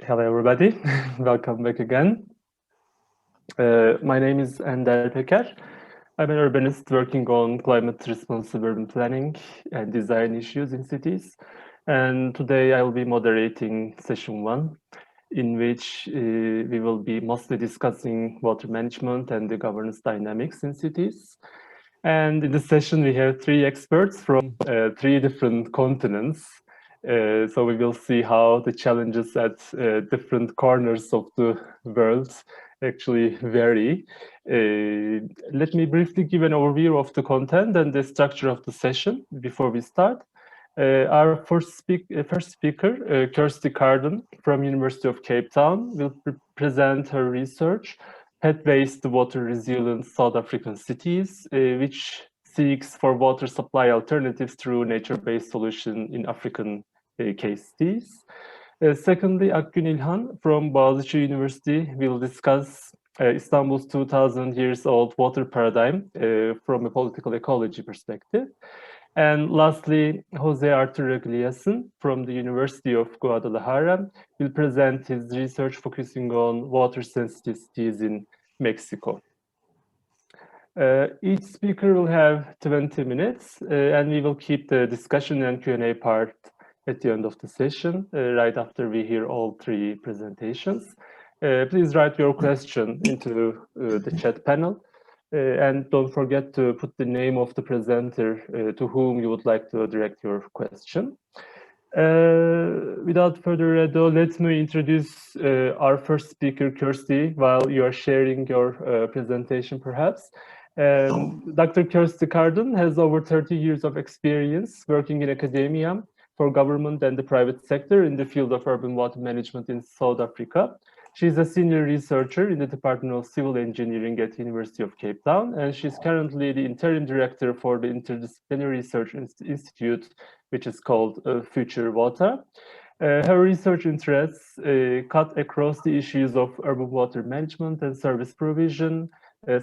Hello, everybody. Welcome back again. My name is Peker. I'm an urbanist working on climate-responsive urban planning and design issues in cities. And today I will be moderating session 1, in which we will be mostly discussing water management and the governance dynamics in cities. And in the session, we have 3 experts from 3 different continents. So we will see how the challenges at different corners of the world actually vary. Let me briefly give an overview of the content and the structure of the session before we start. Our first speaker, Kirsty Carden from University of Cape Town, will present her research, Pathways to Water Resilient South African Cities, which seeks for water supply alternatives through nature-based solution in African case cities. Secondly, Akgün İlhan from Boğaziçi University will discuss Istanbul's 2000 years old water paradigm from a political ecology perspective. And lastly, Jose Arturo Gleason from the University of Guadalajara will present his research focusing on water-sensitive cities in Mexico. Each speaker will have 20 minutes, and we will keep the discussion and Q&A part at the end of the session, right after we hear all 3 presentations. Please write your question into the chat panel. And don't forget to put the name of the presenter to whom you would like to direct your question. Without further ado, let me introduce our first speaker, Kirsty, while you are sharing your presentation, perhaps. Dr. Kirsty Carden has over 30 years of experience working in academia for government and the private sector in the field of urban water management in South Africa. She's a senior researcher in the Department of Civil Engineering at the University of Cape Town, and she's currently the interim director for the Interdisciplinary Research Institute, which is called Future Water. Her research interests cut across the issues of urban water management and service provision,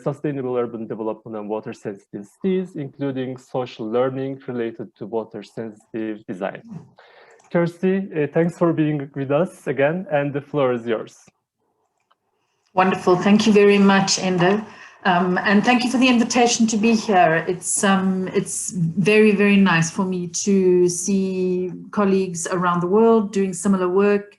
sustainable urban development and water-sensitive cities, including social learning related to water-sensitive design. Kirsty, thanks for being with us again, and the floor is yours. Wonderful. Thank you very much, Endo. And thank you for the invitation to be here. It's very, very nice for me to see colleagues around the world doing similar work,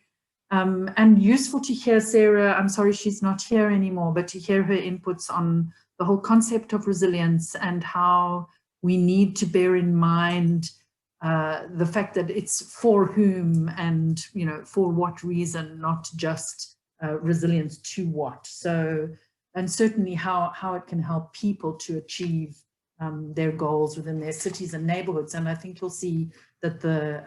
and useful to hear Sarah. I'm sorry she's not here anymore, but to hear her inputs on the whole concept of resilience and how we need to bear in mind the fact that it's for whom and, you know, for what reason, not just resilience to what. So, and certainly how it can help people to achieve their goals within their cities and neighborhoods. And I think you'll see that the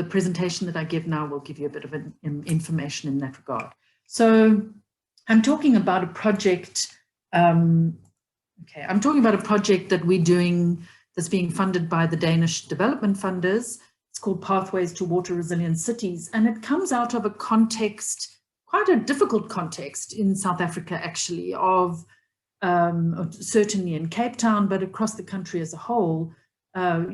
presentation that I give now will give you a bit of information in that regard. So I'm talking about a project. I'm talking about a project that we're doing that's being funded by the Danish development funders. It's called Pathways to Water Resilient Cities, and it comes out of a context, quite a difficult context in South Africa, actually, of certainly in Cape Town, but across the country as a whole.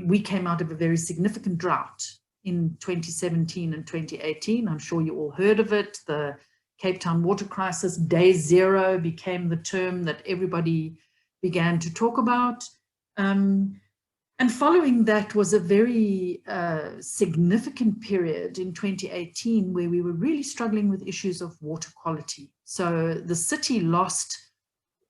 We came out of a very significant drought in 2017 and 2018. I'm sure you all heard of it. The Cape Town water crisis, day 0, became the term that everybody began to talk about. And following that was a very significant period in 2018 where we were really struggling with issues of water quality. So the city lost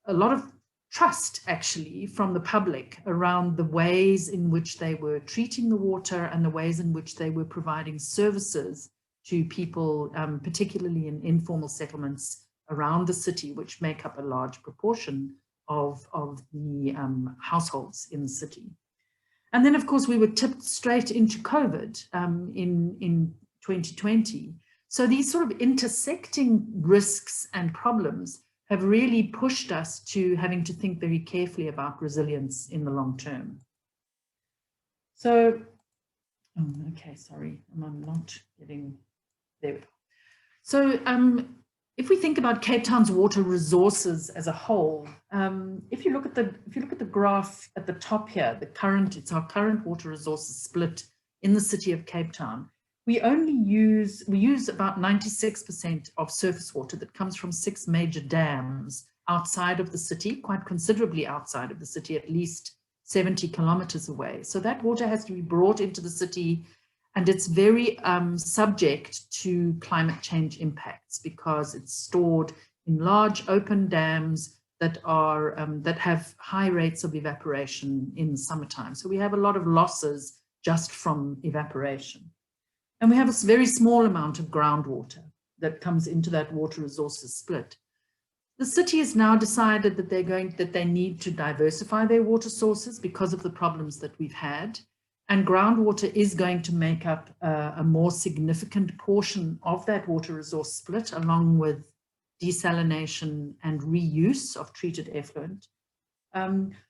a lot of trust, actually, from the public around the ways in which they were treating the water and the ways in which they were providing services to people, particularly in informal settlements around the city, which make up a large proportion of the households in the city. And then, of course, we were tipped straight into COVID in 2020. So these sort of intersecting risks and problems have really pushed us to having to think very carefully about resilience in the long term. So, okay, sorry, I'm not getting there. So if we think about Cape Town's water resources as a whole, if you look at the graph at the top here, it's our current water resources split in the city of Cape Town. we use about 96% of surface water that comes from 6 major dams outside of the city, quite considerably outside of the city, at least 70 kilometers away. So that water has to be brought into the city, and it's very subject to climate change impacts because it's stored in large open dams that are that have high rates of evaporation in the summertime. So we have a lot of losses just from evaporation. And we have a very small amount of groundwater that comes into that water resources split. The city has now decided that they need to diversify their water sources because of the problems that we've had. And groundwater is going to make up a more significant portion of that water resource split, along with desalination and reuse of treated effluent.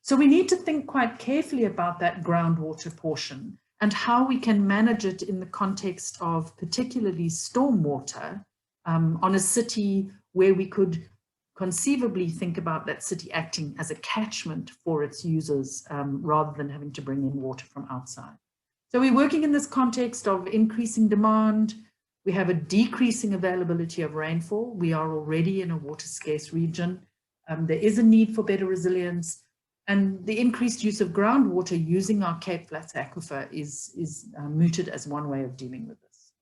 So we need to think quite carefully about that groundwater portion and how we can manage it in the context of particularly stormwater on a city where we could conceivably think about that city acting as a catchment for its users rather than having to bring in water from outside. So we're working in this context of increasing demand. We have a decreasing availability of rainfall. We are already in a water scarce region. There is a need for better resilience. And the increased use of groundwater using our Cape Flats aquifer is mooted as one way of dealing with this.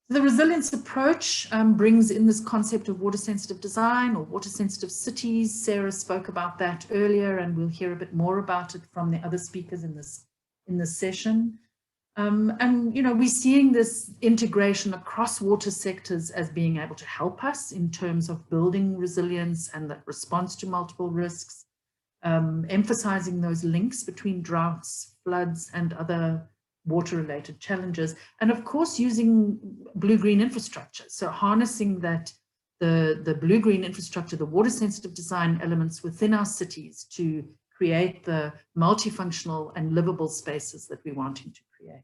The resilience approach brings in this concept of water-sensitive design or water-sensitive cities. Sarah spoke about that earlier, and we'll hear a bit more about it from the other speakers in this session. And you know, we're seeing this integration across water sectors as being able to help us in terms of building resilience and that response to multiple risks, emphasizing those links between droughts, floods, and other water-related challenges, and of course using blue-green infrastructure. So harnessing that the blue-green infrastructure, the water-sensitive design elements within our cities to create the multifunctional and livable spaces that we're wanting to create.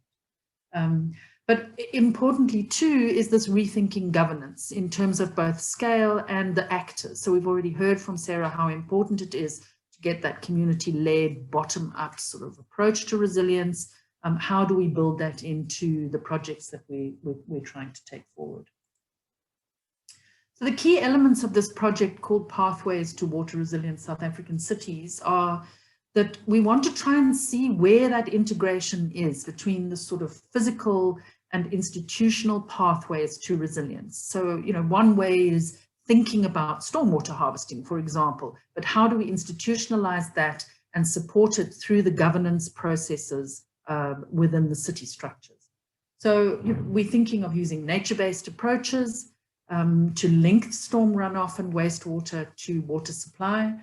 But importantly too is this rethinking governance in terms of both scale and the actors. So we've already heard from Sarah how important it is to get that community-led, bottom-up sort of approach to resilience. How do we build that into the projects that we're trying to take forward? So the key elements of this project called Pathways to Water Resilient South African Cities are that we want to try and see where that integration is between the sort of physical and institutional pathways to resilience. So, you know, one way is thinking about stormwater harvesting, for example, but how do we institutionalize that and support it through the governance processes within the city structures? So we're thinking of using nature-based approaches to link storm runoff and wastewater to water supply,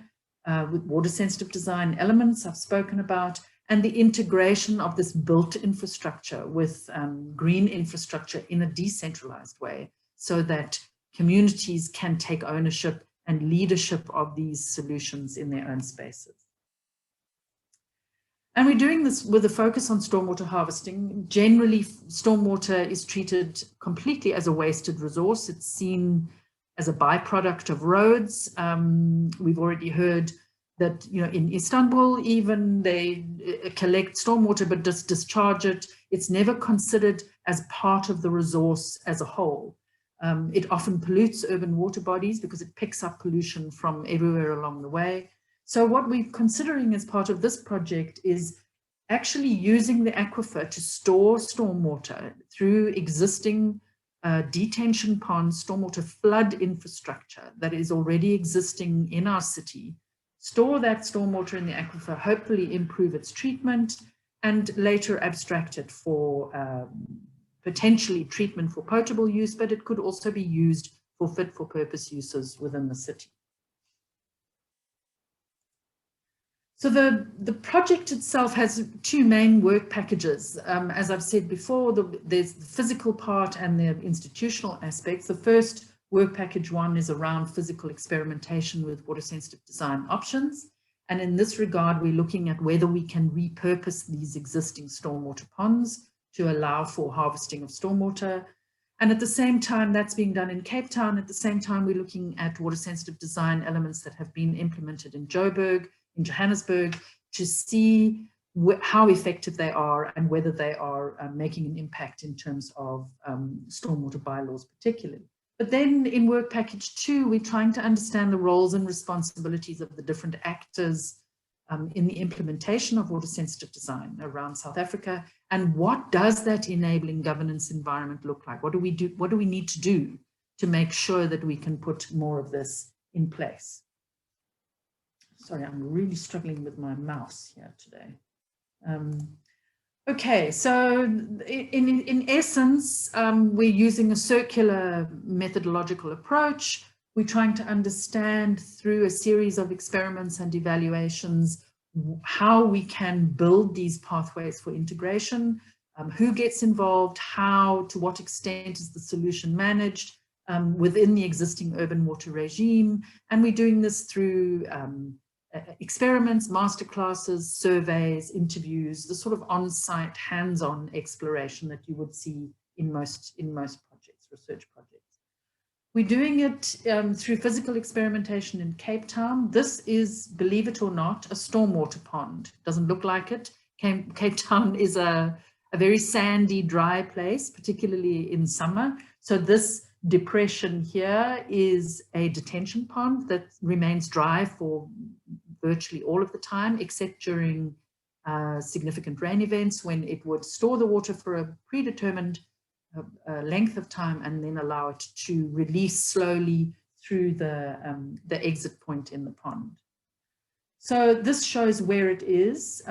with water-sensitive design elements I've spoken about, and the integration of this built infrastructure with green infrastructure in a decentralized way so that communities can take ownership and leadership of these solutions in their own spaces. And we're doing this with a focus on stormwater harvesting. Generally, stormwater is treated completely as a wasted resource. It's seen as a byproduct of roads. We've already heard that, you know, in Istanbul, even they collect stormwater but just discharge it. It's never considered as part of the resource as a whole. It often pollutes urban water bodies because it picks up pollution from everywhere along the way. So what we're considering as part of this project is actually using the aquifer to store stormwater through existing detention ponds, stormwater flood infrastructure that is already existing in our city, store that stormwater in the aquifer, hopefully improve its treatment, and later abstract it for potentially treatment for potable use, but it could also be used for fit-for-purpose uses within the city. So the project itself has two main work packages. As I've said before, there's the physical part and the institutional aspects. The first work package one is around physical experimentation with water-sensitive design options. And in this regard, we're looking at whether we can repurpose these existing stormwater ponds to allow for harvesting of stormwater. And at the same time, that's being done in Cape Town. At the same time, we're looking at water-sensitive design elements that have been implemented in Joburg, in Johannesburg, to see how effective they are and whether they are making an impact in terms of stormwater bylaws particularly. But then in work package 2, we're trying to understand the roles and responsibilities of the different actors in the implementation of water sensitive design around South Africa, and what does that enabling governance environment look like? What do we do? What do we need to do to make sure that we can put more of this in place? Sorry, I'm really struggling with my mouse here today. Okay, so in essence, we're using a circular methodological approach. We're trying to understand through a series of experiments and evaluations how we can build these pathways for integration, who gets involved, how, to what extent is the solution managed within the existing urban water regime. And we're doing this through experiments, masterclasses, surveys, interviews, the sort of on-site, hands-on exploration that you would see in most projects, research projects. We're doing it through physical experimentation in Cape Town. This is, believe it or not, a stormwater pond. It doesn't look like it. Cape Town is a very sandy, dry place, particularly in summer. So this depression here is a detention pond that remains dry for virtually all of the time, except during significant rain events when it would store the water for a predetermined length of time and then allow it to release slowly through the exit point in the pond. So this shows where it is.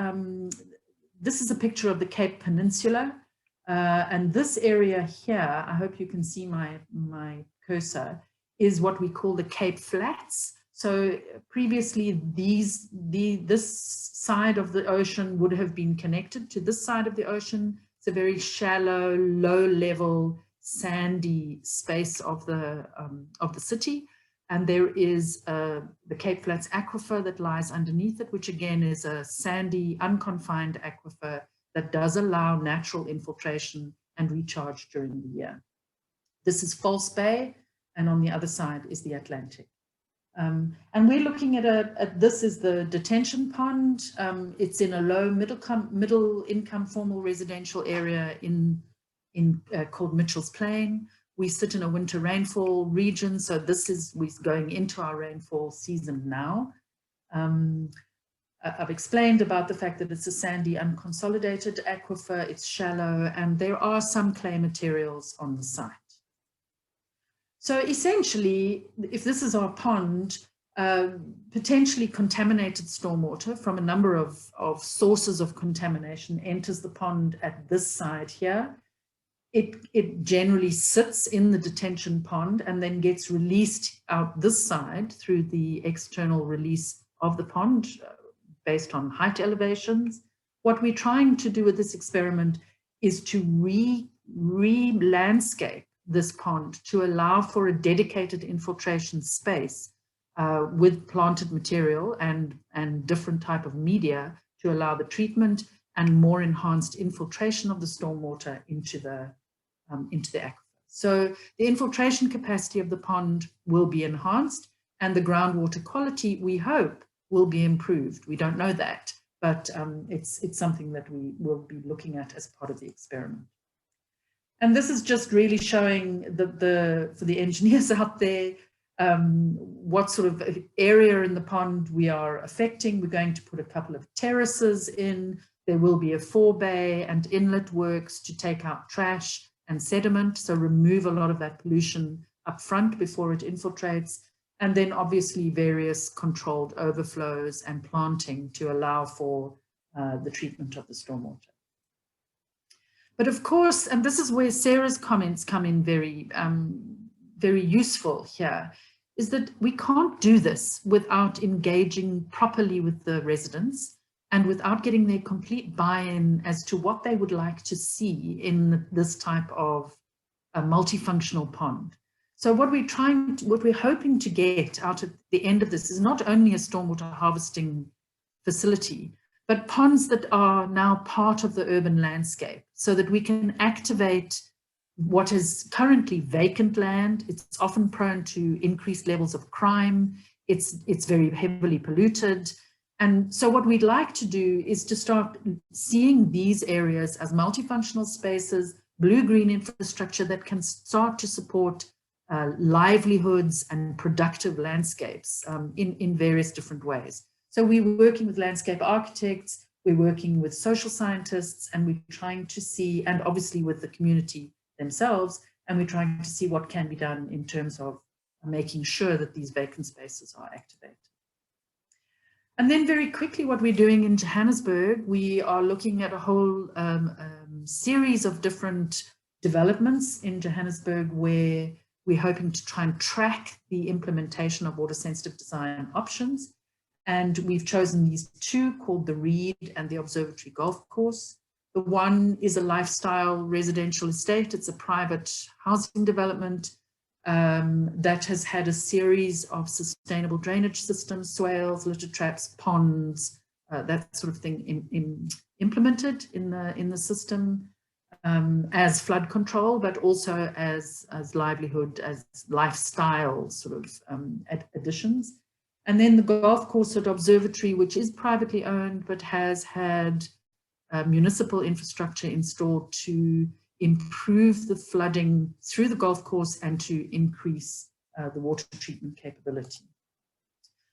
This is a picture of the Cape Peninsula. And this area here, I hope you can see my cursor, is what we call the Cape Flats. So previously this side of the ocean would have been connected to this side of the ocean. It's a very shallow, low-level, sandy space of the city, and there is the Cape Flats aquifer that lies underneath it, which again is a sandy, unconfined aquifer that does allow natural infiltration and recharge during the year. This is False Bay, and on the other side is the Atlantic. And we're looking at this is the detention pond. It's in a low middle income formal residential area called Mitchell's Plain. We sit in a winter rainfall region, so we're going into our rainfall season now. I've explained about the fact that it's a sandy, unconsolidated aquifer, it's shallow, and there are some clay materials on the site. So essentially, if this is our pond, potentially contaminated stormwater from a number of sources of contamination enters the pond at this side here. It generally sits in the detention pond and then gets released out this side through the external release of the pond based on height elevations. What we're trying to do with this experiment is to re-landscape this pond to allow for a dedicated infiltration space with planted material and different type of media to allow the treatment and more enhanced infiltration of the stormwater into the aquifer. So the infiltration capacity of the pond will be enhanced and the groundwater quality, we hope, will be improved. We don't know that, but it's something that we will be looking at as part of the experiment. And this is just really showing for the engineers out there, what sort of area in the pond we are affecting. We're going to put a couple of terraces in. There will be a forebay and inlet works to take out trash and sediment, so remove a lot of that pollution up front before it infiltrates. And then obviously various controlled overflows and planting to allow for the treatment of the stormwater. But of course, and this is where Sarah's comments come in very, very useful here, is that we can't do this without engaging properly with the residents and without getting their complete buy-in as to what they would like to see in this type of a multifunctional pond. So what we're hoping to get out at the end of this is not only a stormwater harvesting facility, but ponds that are now part of the urban landscape so that we can activate what is currently vacant land. It's often prone to increased levels of crime. It's very heavily polluted. And so what we'd like to do is to start seeing these areas as multifunctional spaces, blue-green infrastructure that can start to support livelihoods and productive landscapes in various different ways. So we're working with landscape architects, we're working with social scientists, and we're trying to see, and obviously with the community themselves, and we're trying to see what can be done in terms of making sure that these vacant spaces are activated. And then very quickly, what we're doing in Johannesburg, we are looking at a whole series of different developments in Johannesburg where we're hoping to try and track the implementation of water-sensitive design options. And we've chosen these two called the Reed and the Observatory Golf Course. The one is a lifestyle residential estate. It's a private housing development that has had a series of sustainable drainage systems, swales, litter traps, ponds, that sort of thing implemented in the system as flood control, but also as livelihood, as lifestyle sort of additions. And then the golf course at Observatory, which is privately owned, but has had municipal infrastructure installed to improve the flooding through the golf course and to increase the water treatment capability.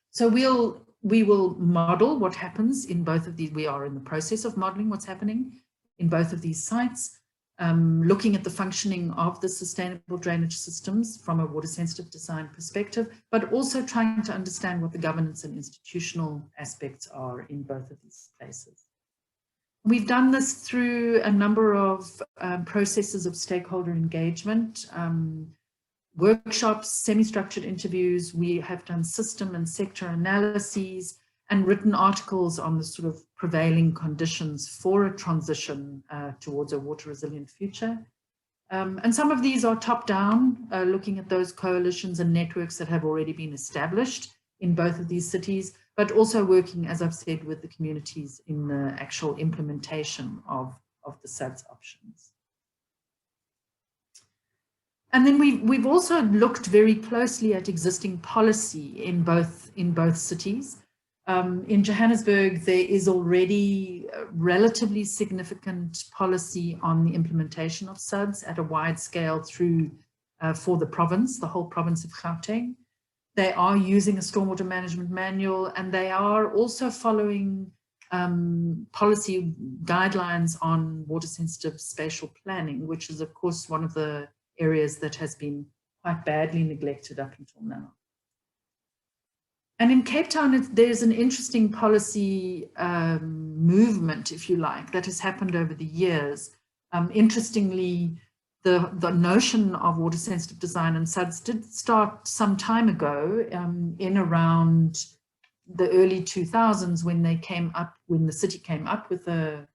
So we will model what happens in both of these. We are in the process of modeling what's happening in both of these sites, looking at the functioning of the sustainable drainage systems from a water-sensitive design perspective, but also trying to understand what the governance and institutional aspects are in both of these places. We've done this through a number of processes of stakeholder engagement, workshops, semi-structured interviews. We have done system and sector analyses and written articles on the sort of prevailing conditions for a transition towards a water resilient future. And some of these are top-down, looking at those coalitions and networks that have already been established in both of these cities, but also working, as I've said, with the communities in the actual implementation of the SUDS options. And then we've also looked very closely at existing policy in both cities. In Johannesburg, there is already a relatively significant policy on the implementation of SUDS at a wide scale through for the province, the whole province of Gauteng. They are using a stormwater management manual, and they are also following policy guidelines on water-sensitive spatial planning, which is, of course, one of the areas that has been quite badly neglected up until now. And in Cape Town, there's an interesting policy movement, if you like, that has happened over the years. Interestingly, the notion of water-sensitive design and SUDS did start some time ago, in around the early 2000s, when the city came up with a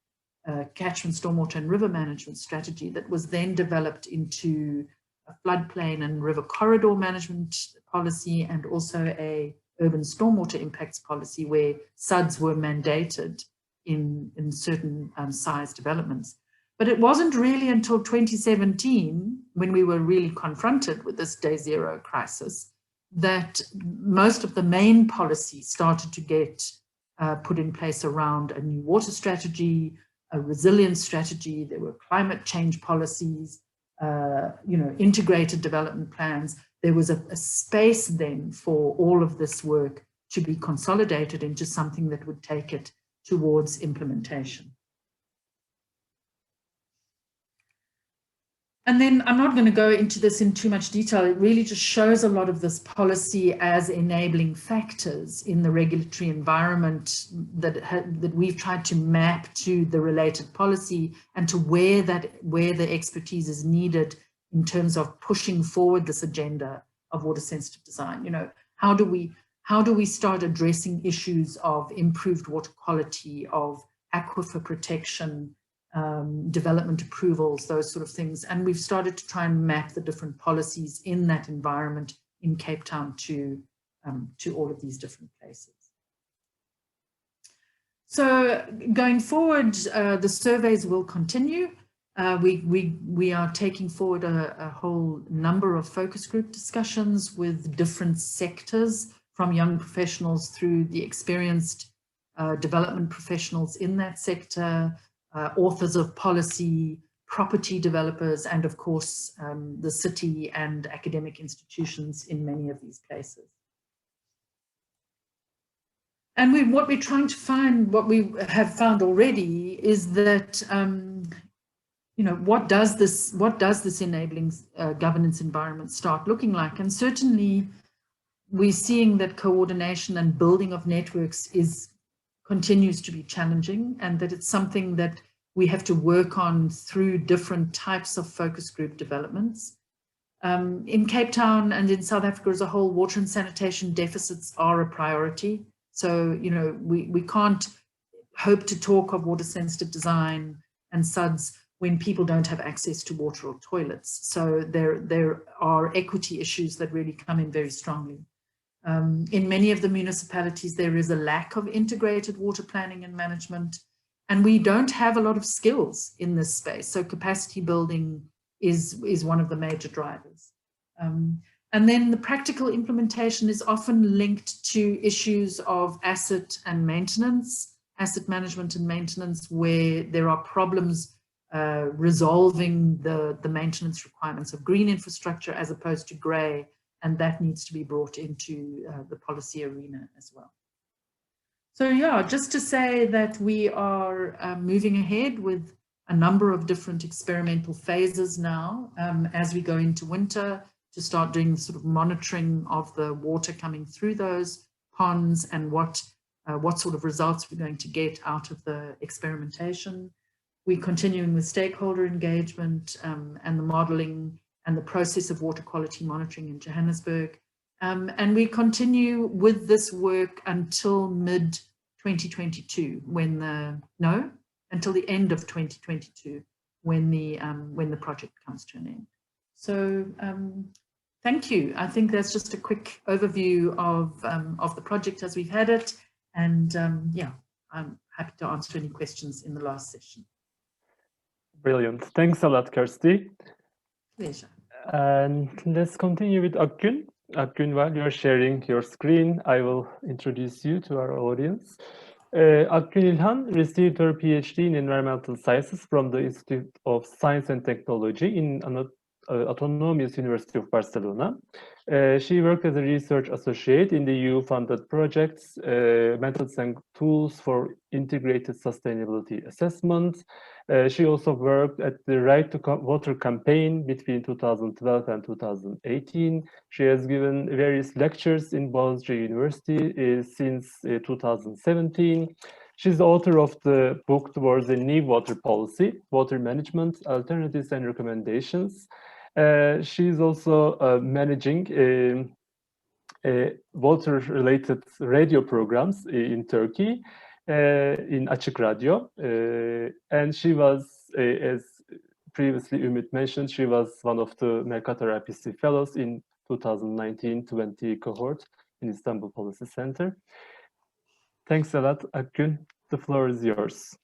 catchment, stormwater and river management strategy that was then developed into a floodplain and river corridor management policy, and also a urban stormwater impacts policy where SUDS were mandated in certain size developments. But it wasn't really until 2017, when we were really confronted with this day zero crisis, that most of the main policy started to get put in place around a new water strategy, a resilience strategy. There were climate change policies, integrated development plans. There was a space then for all of this work to be consolidated into something that would take it towards implementation. And then I'm not going to go into this in too much detail. It really just shows a lot of this policy as enabling factors in the regulatory environment that we've tried to map to the related policy and to where the expertise is needed in terms of pushing forward this agenda of water-sensitive design. You know, how do we start addressing issues of improved water quality, of aquifer protection, development approvals, those sort of things. And we've started to try and map the different policies in that environment in Cape Town to all of these different places. So going forward, the surveys will continue. We are taking forward a whole number of focus group discussions with different sectors, from young professionals through the experienced development professionals in that sector, authors of policy, property developers, and of course, the city and academic institutions in many of these places. And what we're trying to find, what we have found already, is that what does this enabling governance environment start looking like? And certainly, we're seeing that coordination and building of networks continues to be challenging, and that it's something that we have to work on through different types of focus group developments. In Cape Town and in South Africa as a whole, water and sanitation deficits are a priority. So, we can't hope to talk of water sensitive design and SUDs when people don't have access to water or toilets. So there are equity issues that really come in very strongly. In many of the municipalities, there is a lack of integrated water planning and management, and we don't have a lot of skills in this space. So capacity building is one of the major drivers. And then the practical implementation is often linked to issues of asset management and maintenance, where there are problems resolving the maintenance requirements of green infrastructure as opposed to grey, and that needs to be brought into the policy arena as well. So yeah, just to say that we are moving ahead with a number of different experimental phases now as we go into winter, to start doing sort of monitoring of the water coming through those ponds and what sort of results we're going to get out of the experimentation. We're continuing with stakeholder engagement and the modeling and the process of water quality monitoring in Johannesburg. And we continue with this work until mid-2022, until the end of 2022, when the project comes to an end. So thank you. I think that's just a quick overview of the project as we've had it. And yeah, I'm happy to answer any questions in the last session. Brilliant. Thanks a lot, Kirsty. Pleasure. And let's continue with Akgün. Akgün, while you're sharing your screen, I will introduce you to our audience. Akgün İlhan received her PhD in Environmental Sciences from the Institute of Science and Technology in Autonomous University of Barcelona. She worked as a research associate in the EU-funded projects, methods and tools for integrated sustainability assessment. She also worked at the Right to Water campaign between 2012 and 2018. She has given various lectures in Boğaziçi University since 2017. She's the author of the book Towards a New Water Policy, Water Management, Alternatives and Recommendations. She's also managing water-related radio programs in Turkey, in Açık Radio. And she was, as previously Ümit mentioned, she was one of the Mercator IPC Fellows in 2019-20 cohort in Istanbul Policy Center. Thanks a lot, Akgün. The floor is yours.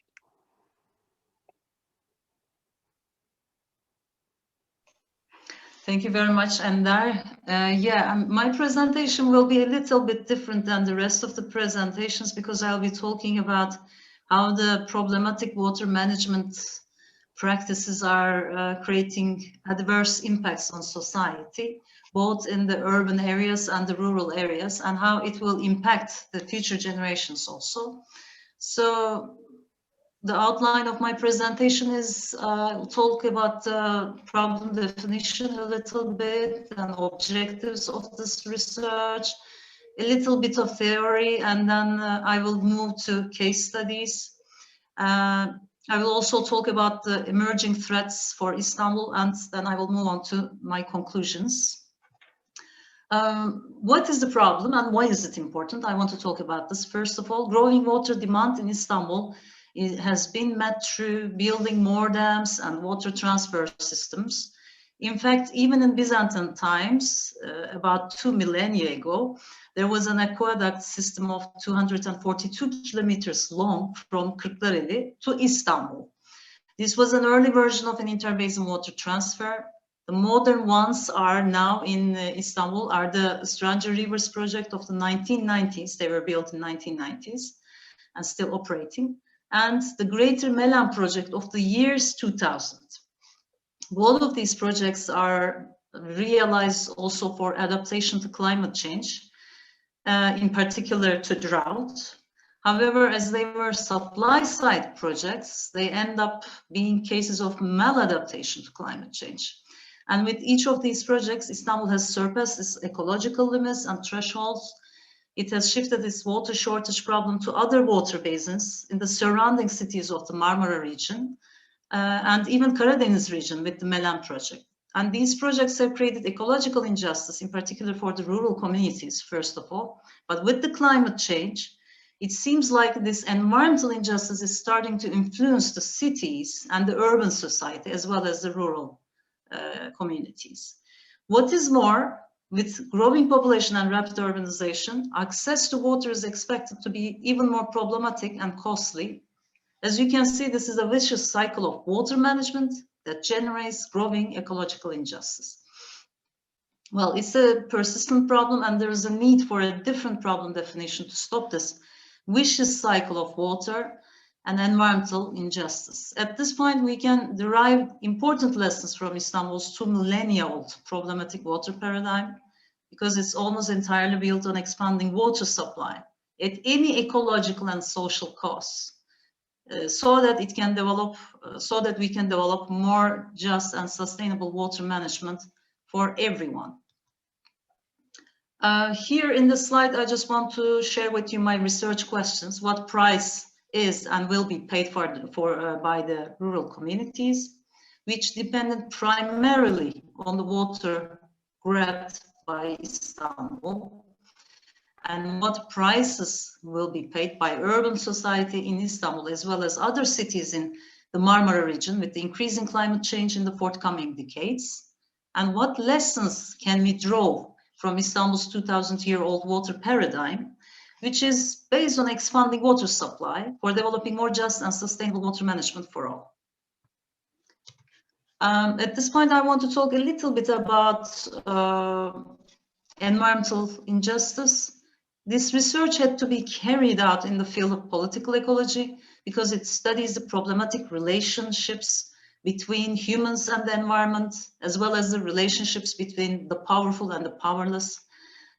Thank you very much, Ender. My presentation will be a little bit different than the rest of the presentations, because I'll be talking about how the problematic water management practices are creating adverse impacts on society, both in the urban areas and the rural areas, and how it will impact the future generations also. So the outline of my presentation is talk about the problem definition a little bit and objectives of this research, a little bit of theory, and then I will move to case studies. I will also talk about the emerging threats for Istanbul, and then I will move on to my conclusions. What is the problem and why is it important? I want to talk about this. First of all, growing water demand in Istanbul has been met through building more dams and water transfer systems. In fact, even in Byzantine times, about 2 millennia ago, there was an aqueduct system of 242 kilometers long from Kırklareli to Istanbul. This was an early version of an interbasin water transfer. The modern ones are now in Istanbul are the Strange Rivers project of the 1990s. They were built in 1990s. and still operating, and the Greater Milan project of the years 2000. Both of these projects are realized also for adaptation to climate change, in particular to drought. However, as they were supply-side projects, they end up being cases of maladaptation to climate change. And with each of these projects, Istanbul has surpassed its ecological limits and thresholds. It has shifted its water shortage problem to other water basins in the surrounding cities of the Marmara region, and even Karadeniz region with the Milan project. And these projects have created ecological injustice, in particular for the rural communities, first of all. But with the climate change, it seems like this environmental injustice is starting to influence the cities and the urban society, as well as the rural communities. What is more, with growing population and rapid urbanization, access to water is expected to be even more problematic and costly. As you can see, this is a vicious cycle of water management that generates growing ecological injustice. Well, it's a persistent problem, and there is a need for a different problem definition to stop this vicious cycle of water and environmental injustice. At this point, we can derive important lessons from Istanbul's 2 millennia-old problematic water paradigm, because it's almost entirely built on expanding water supply at any ecological and social costs. So that it can develop, so that we can develop more just and sustainable water management for everyone. Here in the slide, I just want to share with you my research questions. What price is and will be paid by the rural communities, which depended primarily on the water grabbed by Istanbul? And what prices will be paid by urban society in Istanbul, as well as other cities in the Marmara region with the increasing climate change in the forthcoming decades? And what lessons can we draw from Istanbul's 2000-year-old water paradigm, which is based on expanding water supply for developing more just and sustainable water management for all? At this point, I want to talk a little bit about environmental injustice. This research had to be carried out in the field of political ecology because it studies the problematic relationships between humans and the environment, as well as the relationships between the powerful and the powerless.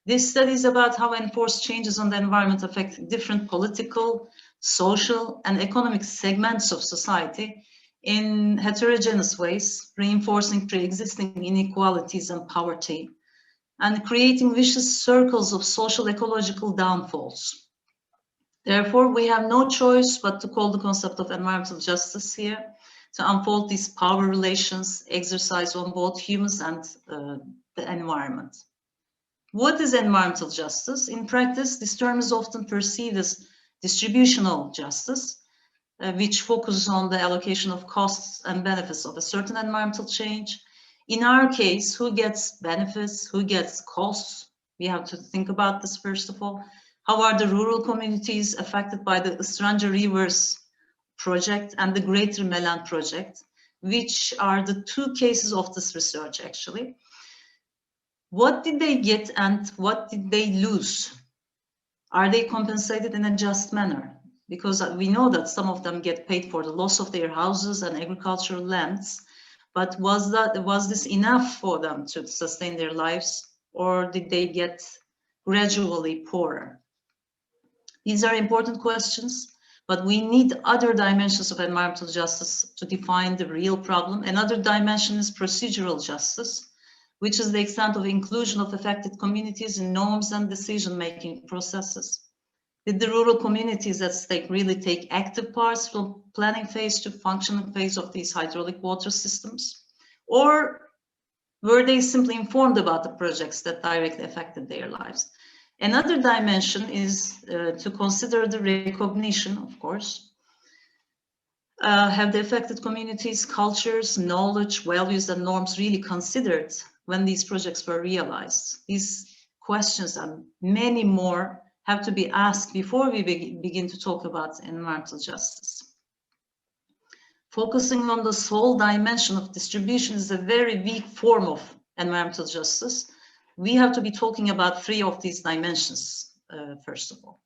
This study is about how enforced changes on the environment affect different political, social, and economic segments of society in heterogeneous ways, reinforcing pre-existing inequalities and poverty, and creating vicious circles of social ecological downfalls. Therefore, we have no choice but to call the concept of environmental justice here to unfold these power relations exercised on both humans and the environment. What is environmental justice? In practice, this term is often perceived as distributional justice, which focuses on the allocation of costs and benefits of a certain environmental change. In our case, who gets benefits, who gets costs? We have to think about this first of all. How are the rural communities affected by the Strange Rivers project and the Greater Milan project, which are the two cases of this research actually? What did they get and what did they lose? Are they compensated in a just manner? Because we know that some of them get paid for the loss of their houses and agricultural lands, but was this enough for them to sustain their lives, or did they get gradually poorer? These are important questions, but we need other dimensions of environmental justice to define the real problem. Another dimension is procedural justice, which is the extent of inclusion of affected communities in norms and decision-making processes. Did the rural communities at stake really take active parts from planning phase to functioning phase of these hydraulic water systems? Or were they simply informed about the projects that directly affected their lives? Another dimension is to consider the recognition, of course. Have the affected communities' cultures, knowledge, values, and norms really considered when these projects were realized? These questions and many more have to be asked before we begin to talk about environmental justice. Focusing on the sole dimension of distribution is a very weak form of environmental justice. We have to be talking about three of these dimensions, first of all.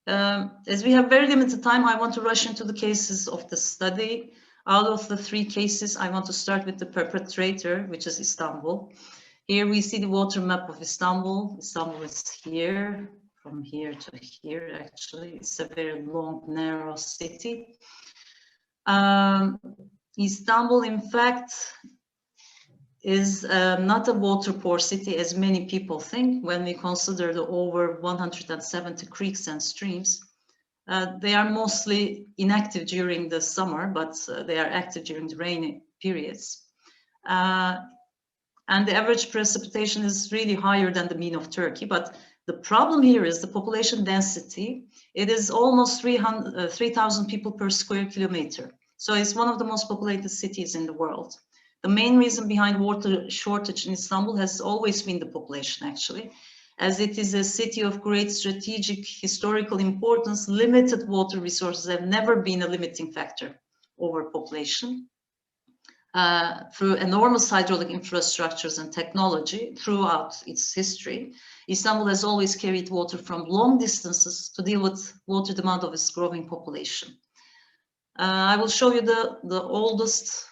As we have very limited time, I want to rush into the cases of the study. Out of the 3 cases, I want to start with the perpetrator, which is Istanbul. Here we see the water map of Istanbul. Istanbul is here, from here to here, actually. It's a very long, narrow city. Istanbul, in fact, is not a water poor city, as many people think, when we consider the over 170 creeks and streams. They are mostly inactive during the summer, but they are active during the rainy periods. And the average precipitation is really higher than the mean of Turkey. But the problem here is the population density. It is almost 3,000 people per square kilometer. So it's one of the most populated cities in the world. The main reason behind water shortage in Istanbul has always been the population, actually. As it is a city of great strategic historical importance, limited water resources have never been a limiting factor over population. Through enormous hydraulic infrastructures and technology throughout its history, Istanbul has always carried water from long distances to deal with water demand of its growing population. I will show you the oldest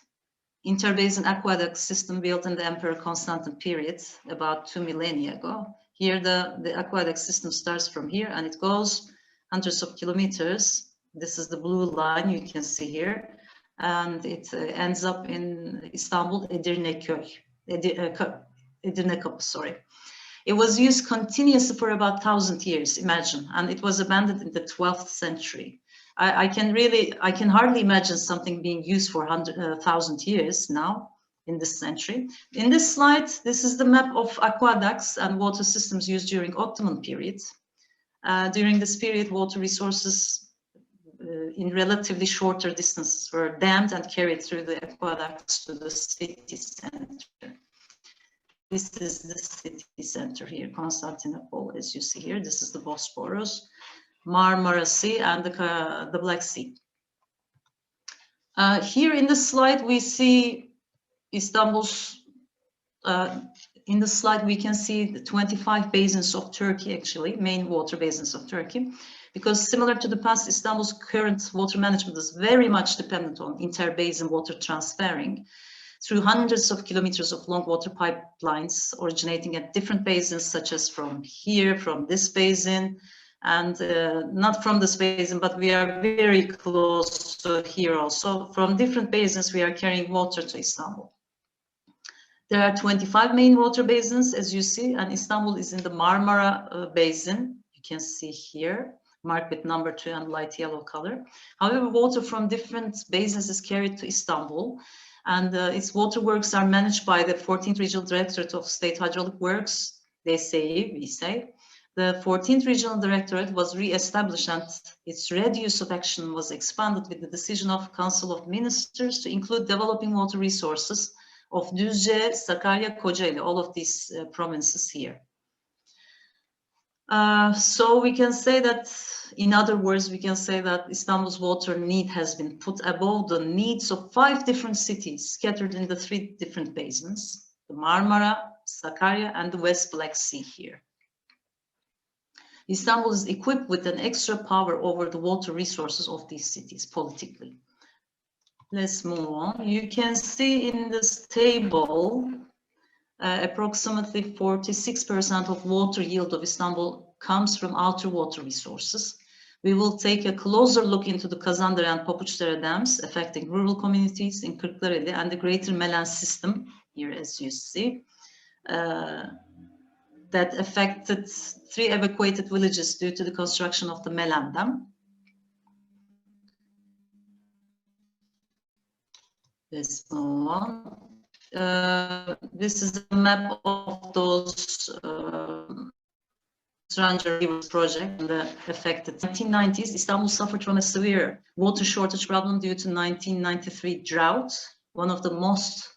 interbasin aqueduct system built in the Emperor Constantine period, about 2 millennia ago. Here, the aqueduct system starts from here and it goes hundreds of kilometers. This is the blue line you can see here. And it ends up in Istanbul, Edirne, sorry. It was used continuously for about 1,000 years, imagine, and it was abandoned in the 12th century. I can hardly imagine something being used for 1,000 years now in this century. In this slide, this is the map of aqueducts and water systems used during Ottoman period. During this period, water resources in relatively shorter distances were dammed and carried through the aqueducts to the city center. This is the city center here, Constantinople, as you see here. This is the Bosporus, Marmara Sea, and the Black Sea. Here in this slide, we see Istanbul's, in the slide, we can see the 25 basins of Turkey, actually, main water basins of Turkey. Because similar to the past, Istanbul's current water management is very much dependent on interbasin water transferring through hundreds of kilometers of long water pipelines originating at different basins, such as from here, from this basin, and not from this basin, but we are very close to here also. From different basins, we are carrying water to Istanbul. There are 25 main water basins, as you see, and Istanbul is in the Marmara Basin. You can see here, marked with number 2 and light yellow color. However, water from different basins is carried to Istanbul, and its waterworks are managed by the 14th Regional Directorate of State Hydraulic Works, DSİ, we say. The 14th Regional Directorate was re-established and its radius of action was expanded with the decision of Council of Ministers to include developing water resources of Düzce, Sakarya, Kocaeli, all of these provinces here. So we can say that, in other words, we can say that Istanbul's water need has been put above the needs of 5 different cities scattered in the 3 different basins, the Marmara, Sakarya, and the West Black Sea here. Istanbul is equipped with an extra power over the water resources of these cities politically. Let's move on. You can see in this table approximately 46% of water yield of Istanbul comes from outer water resources. We will take a closer look into the Kazandere and Papuçdere dams affecting rural communities in Kırklareli and the Greater Melan system, here as you see, that affected 3 evacuated villages due to the construction of the Melan Dam. Let's move on. This is a map of those Stranger Rivers project and the affected 1990s. Istanbul suffered from a severe water shortage problem due to 1993 drought, one of the most,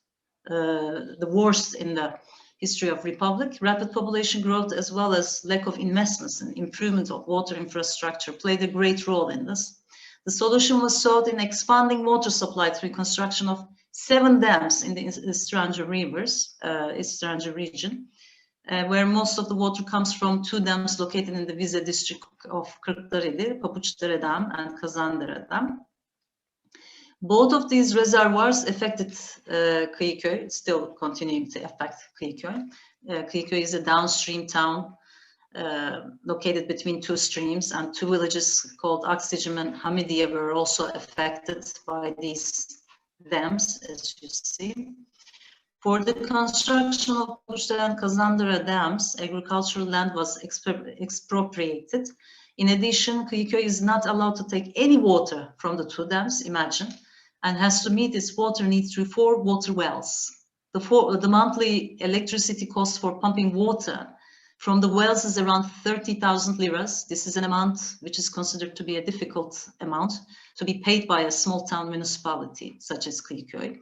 the worst in the history of Republic. Rapid population growth as well as lack of investments and improvement of water infrastructure played a great role in this. The solution was sought in expanding water supply through construction of 7 dams in the Stranger Rivers, Stranger region. where most of the water comes from two dams located in the Vize district of Kırklareli, Papuçdere Dam and Kazandere Dam. Both of these reservoirs affected Kıyıköy, still continuing to affect Kıyıköy. Kıyıköy is a downstream town located between two streams, and two villages called Akgün and Hamidiye were also affected by these dams, as you see. For the construction of Papuçdere and Kazandere dams, agricultural land was expropriated. In addition, Kıyıköy is not allowed to take any water from the two dams, imagine, and has to meet its water needs through 4 water wells. The monthly electricity cost for pumping water from the wells is around 30,000 liras. This is an amount which is considered to be a difficult amount to be paid by a small town municipality such as Kıyıköy.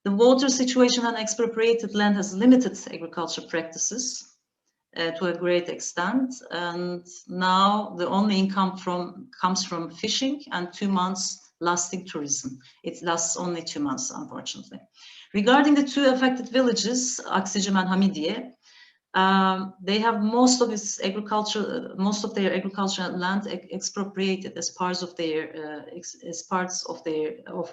The water situation on expropriated land has limited agriculture practices to a great extent, and now the only income comes from fishing and 2 months lasting tourism. It lasts only 2 months, unfortunately. Regarding the two affected villages, Akgün and Hamidiye, they have most of their agricultural land expropriated as parts of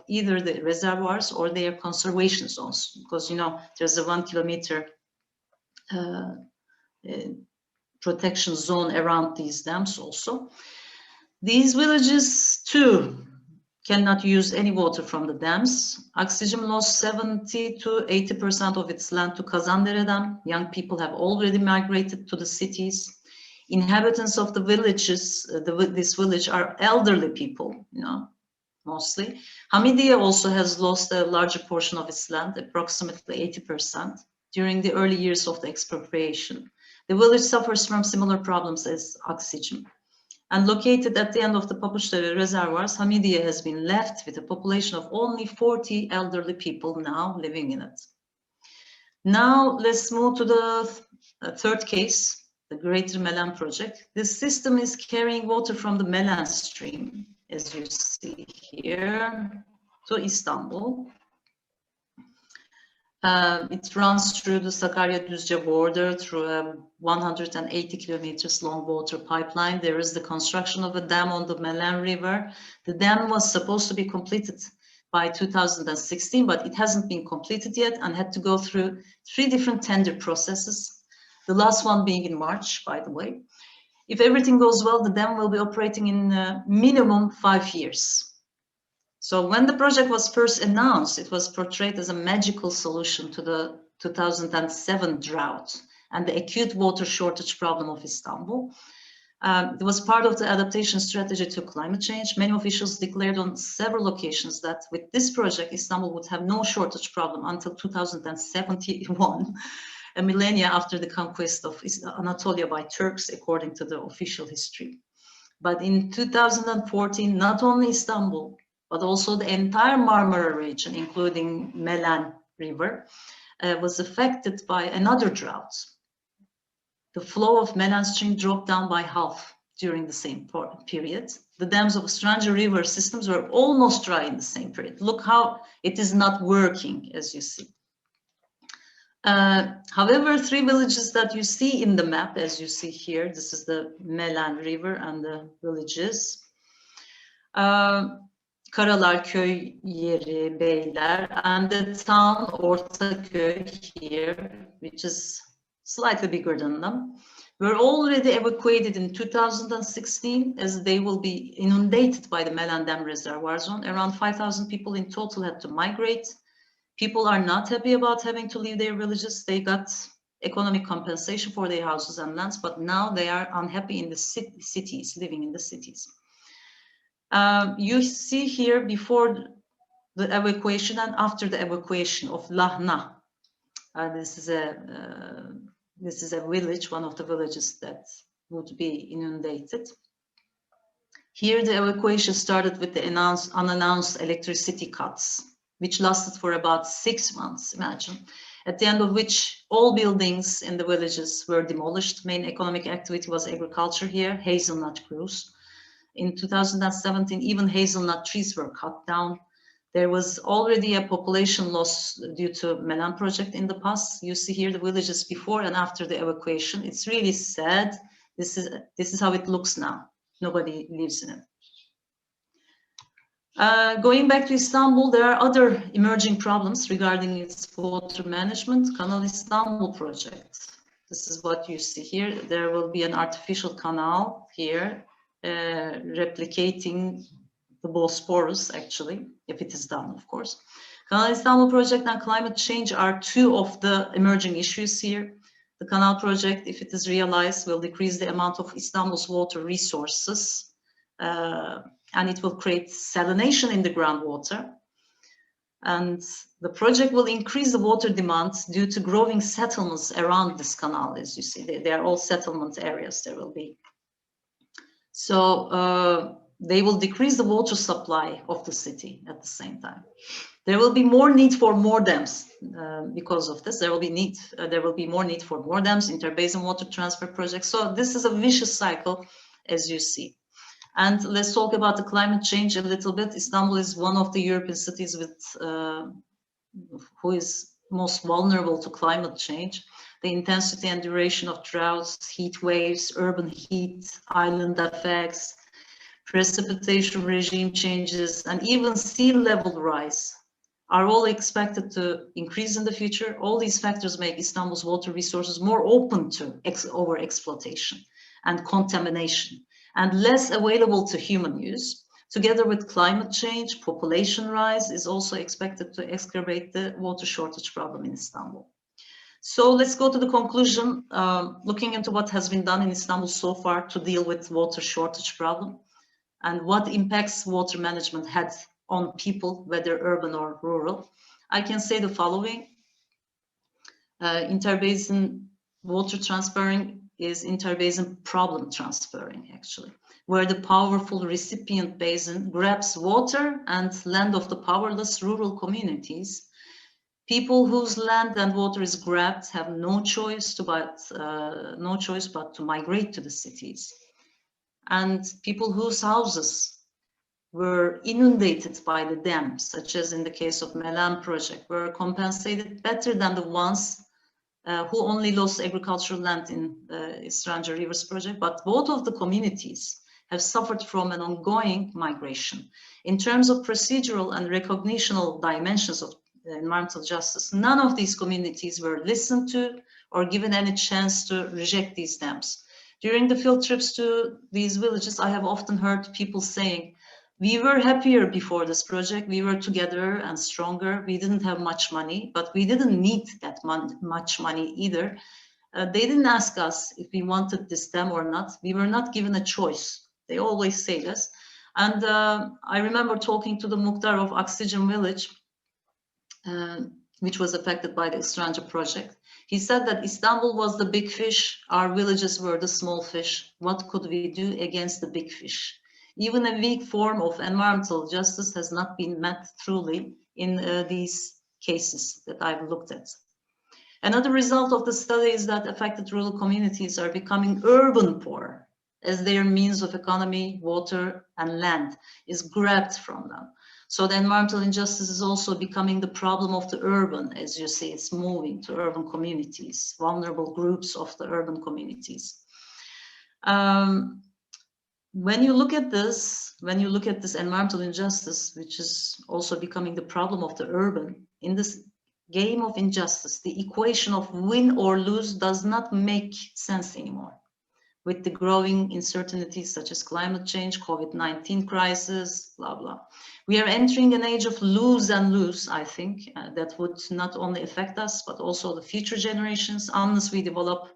either the reservoirs or their conservation zones, because you know there's a 1 kilometer protection zone around these dams also. These villages too cannot use any water from the dams. Akgün lost 70 to 80% of its land to Kazandere Dam. Young people have already migrated to the cities. Inhabitants of the villages, this village are elderly people, you know, mostly. Hamidiye also has lost a larger portion of its land, approximately 80%, during the early years of the expropriation. The village suffers from similar problems as Akgün. And located at the end of the Papuçdere reservoirs, Hamidiye has been left with a population of only 40 elderly people now living in it. Now let's move to the third case, the Greater Melan project. This system is carrying water from the Melan stream, as you see here, to Istanbul. It runs through the Sakarya-Düzce border through a 180 kilometers long water pipeline. There is the construction of a dam on the Melan River. The dam was supposed to be completed by 2016, but it hasn't been completed yet and had to go through 3 different tender processes, the last one being in March, by the way. If everything goes well, the dam will be operating in minimum 5 years. So when the project was first announced, it was portrayed as a magical solution to the 2007 drought and the acute water shortage problem of Istanbul. It was part of the adaptation strategy to climate change. Many officials declared on several occasions that with this project, Istanbul would have no shortage problem until 2071, a millennia after the conquest of Anatolia by Turks, according to the official history. But in 2014, not only Istanbul, but also the entire Marmara region, including Melan River, was affected by another drought. The flow of Melan stream dropped down by half during the same period. The dams of Strange River systems were almost dry in the same period. Look how it is not working, as you see. However, 3 villages that you see in the map, as you see here, this is the Melan River and the villages. Karalar Köy Yeri, Beyler, and the town Ortaköy here, which is slightly bigger than them, were already evacuated in 2016 as they will be inundated by the Melan Dam reservoir zone. Around 5,000 people in total had to migrate. People are not happy about having to leave their villages. They got economic compensation for their houses and lands, but now they are unhappy in the cities, living in the cities. You see here before the evacuation and after the evacuation of Lahna. This is a village, one of the villages that would be inundated. Here the evacuation started with the unannounced electricity cuts, which lasted for about 6 months, imagine, at the end of which all buildings in the villages were demolished. Main economic activity was agriculture here, hazelnut groves. In 2017, even hazelnut trees were cut down. There was already a population loss due to Milan project in the past. You see here the villages before and after the evacuation. It's really sad. This is how it looks now. Nobody lives in it. Going back to Istanbul, there are other emerging problems regarding its water management. Canal Istanbul project. This is what you see here. There will be an artificial canal here, replicating the Bosphorus, actually, if it is done, of course. Canal Istanbul project and climate change are two of the emerging issues here. The canal project, if it is realized, will decrease the amount of Istanbul's water resources, and it will create salination in the groundwater. And the project will increase the water demand due to growing settlements around this canal, as you see. They are all settlement areas there will be. So they will decrease the water supply of the city at the same time. There will be more need for more dams because of this. There will be more need for more dams, interbasin water transfer projects. So this is a vicious cycle, as you see. And let's talk about the climate change a little bit. Istanbul is one of the European cities with who is most vulnerable to climate change. The intensity and duration of droughts, heat waves, urban heat, island effects, precipitation regime changes, and even sea level rise are all expected to increase in the future. All these factors make Istanbul's water resources more open to over-exploitation and contamination, and less available to human use. Together with climate change, population rise is also expected to exacerbate the water shortage problem in Istanbul. So let's go to the conclusion, looking into what has been done in Istanbul so far to deal with water shortage problem and what impacts water management had on people, whether urban or rural. I can say the following. Interbasin water transferring is interbasin problem transferring, actually, where the powerful recipient basin grabs water and land of the powerless rural communities. People whose land and water is grabbed have no choice but to migrate to the cities. And people whose houses were inundated by the dams, such as in the case of Milan project, were compensated better than the ones who only lost agricultural land in the Strange Rivers project. But both of the communities have suffered from an ongoing migration. In terms of procedural and recognitional dimensions of environmental justice, none of these communities were listened to or given any chance to reject these dams. During the field trips to these villages, I have often heard people saying, we were happier before this project, we were together and stronger, we didn't have much money, but we didn't need that much money either. They didn't ask us if we wanted this dam or not. We were not given a choice. They always say this. And I remember talking to the Muhtar of Oxygen Village, which was affected by the Stranger project. He said that Istanbul was the big fish, our villages were the small fish. What could we do against the big fish? Even a weak form of environmental justice has not been met truly in these cases that I've looked at. Another result of the study is that affected rural communities are becoming urban poor as their means of economy, water, and land is grabbed from them. So the environmental injustice is also becoming the problem of the urban, as you see, it's moving to urban communities, vulnerable groups of the urban communities. When you look at this environmental injustice, which is also becoming the problem of the urban, in this game of injustice, the equation of win or lose does not make sense anymore. With the growing uncertainties such as climate change, COVID-19 crisis, blah, blah. We are entering an age of lose and lose, I think, that would not only affect us, but also the future generations, unless we develop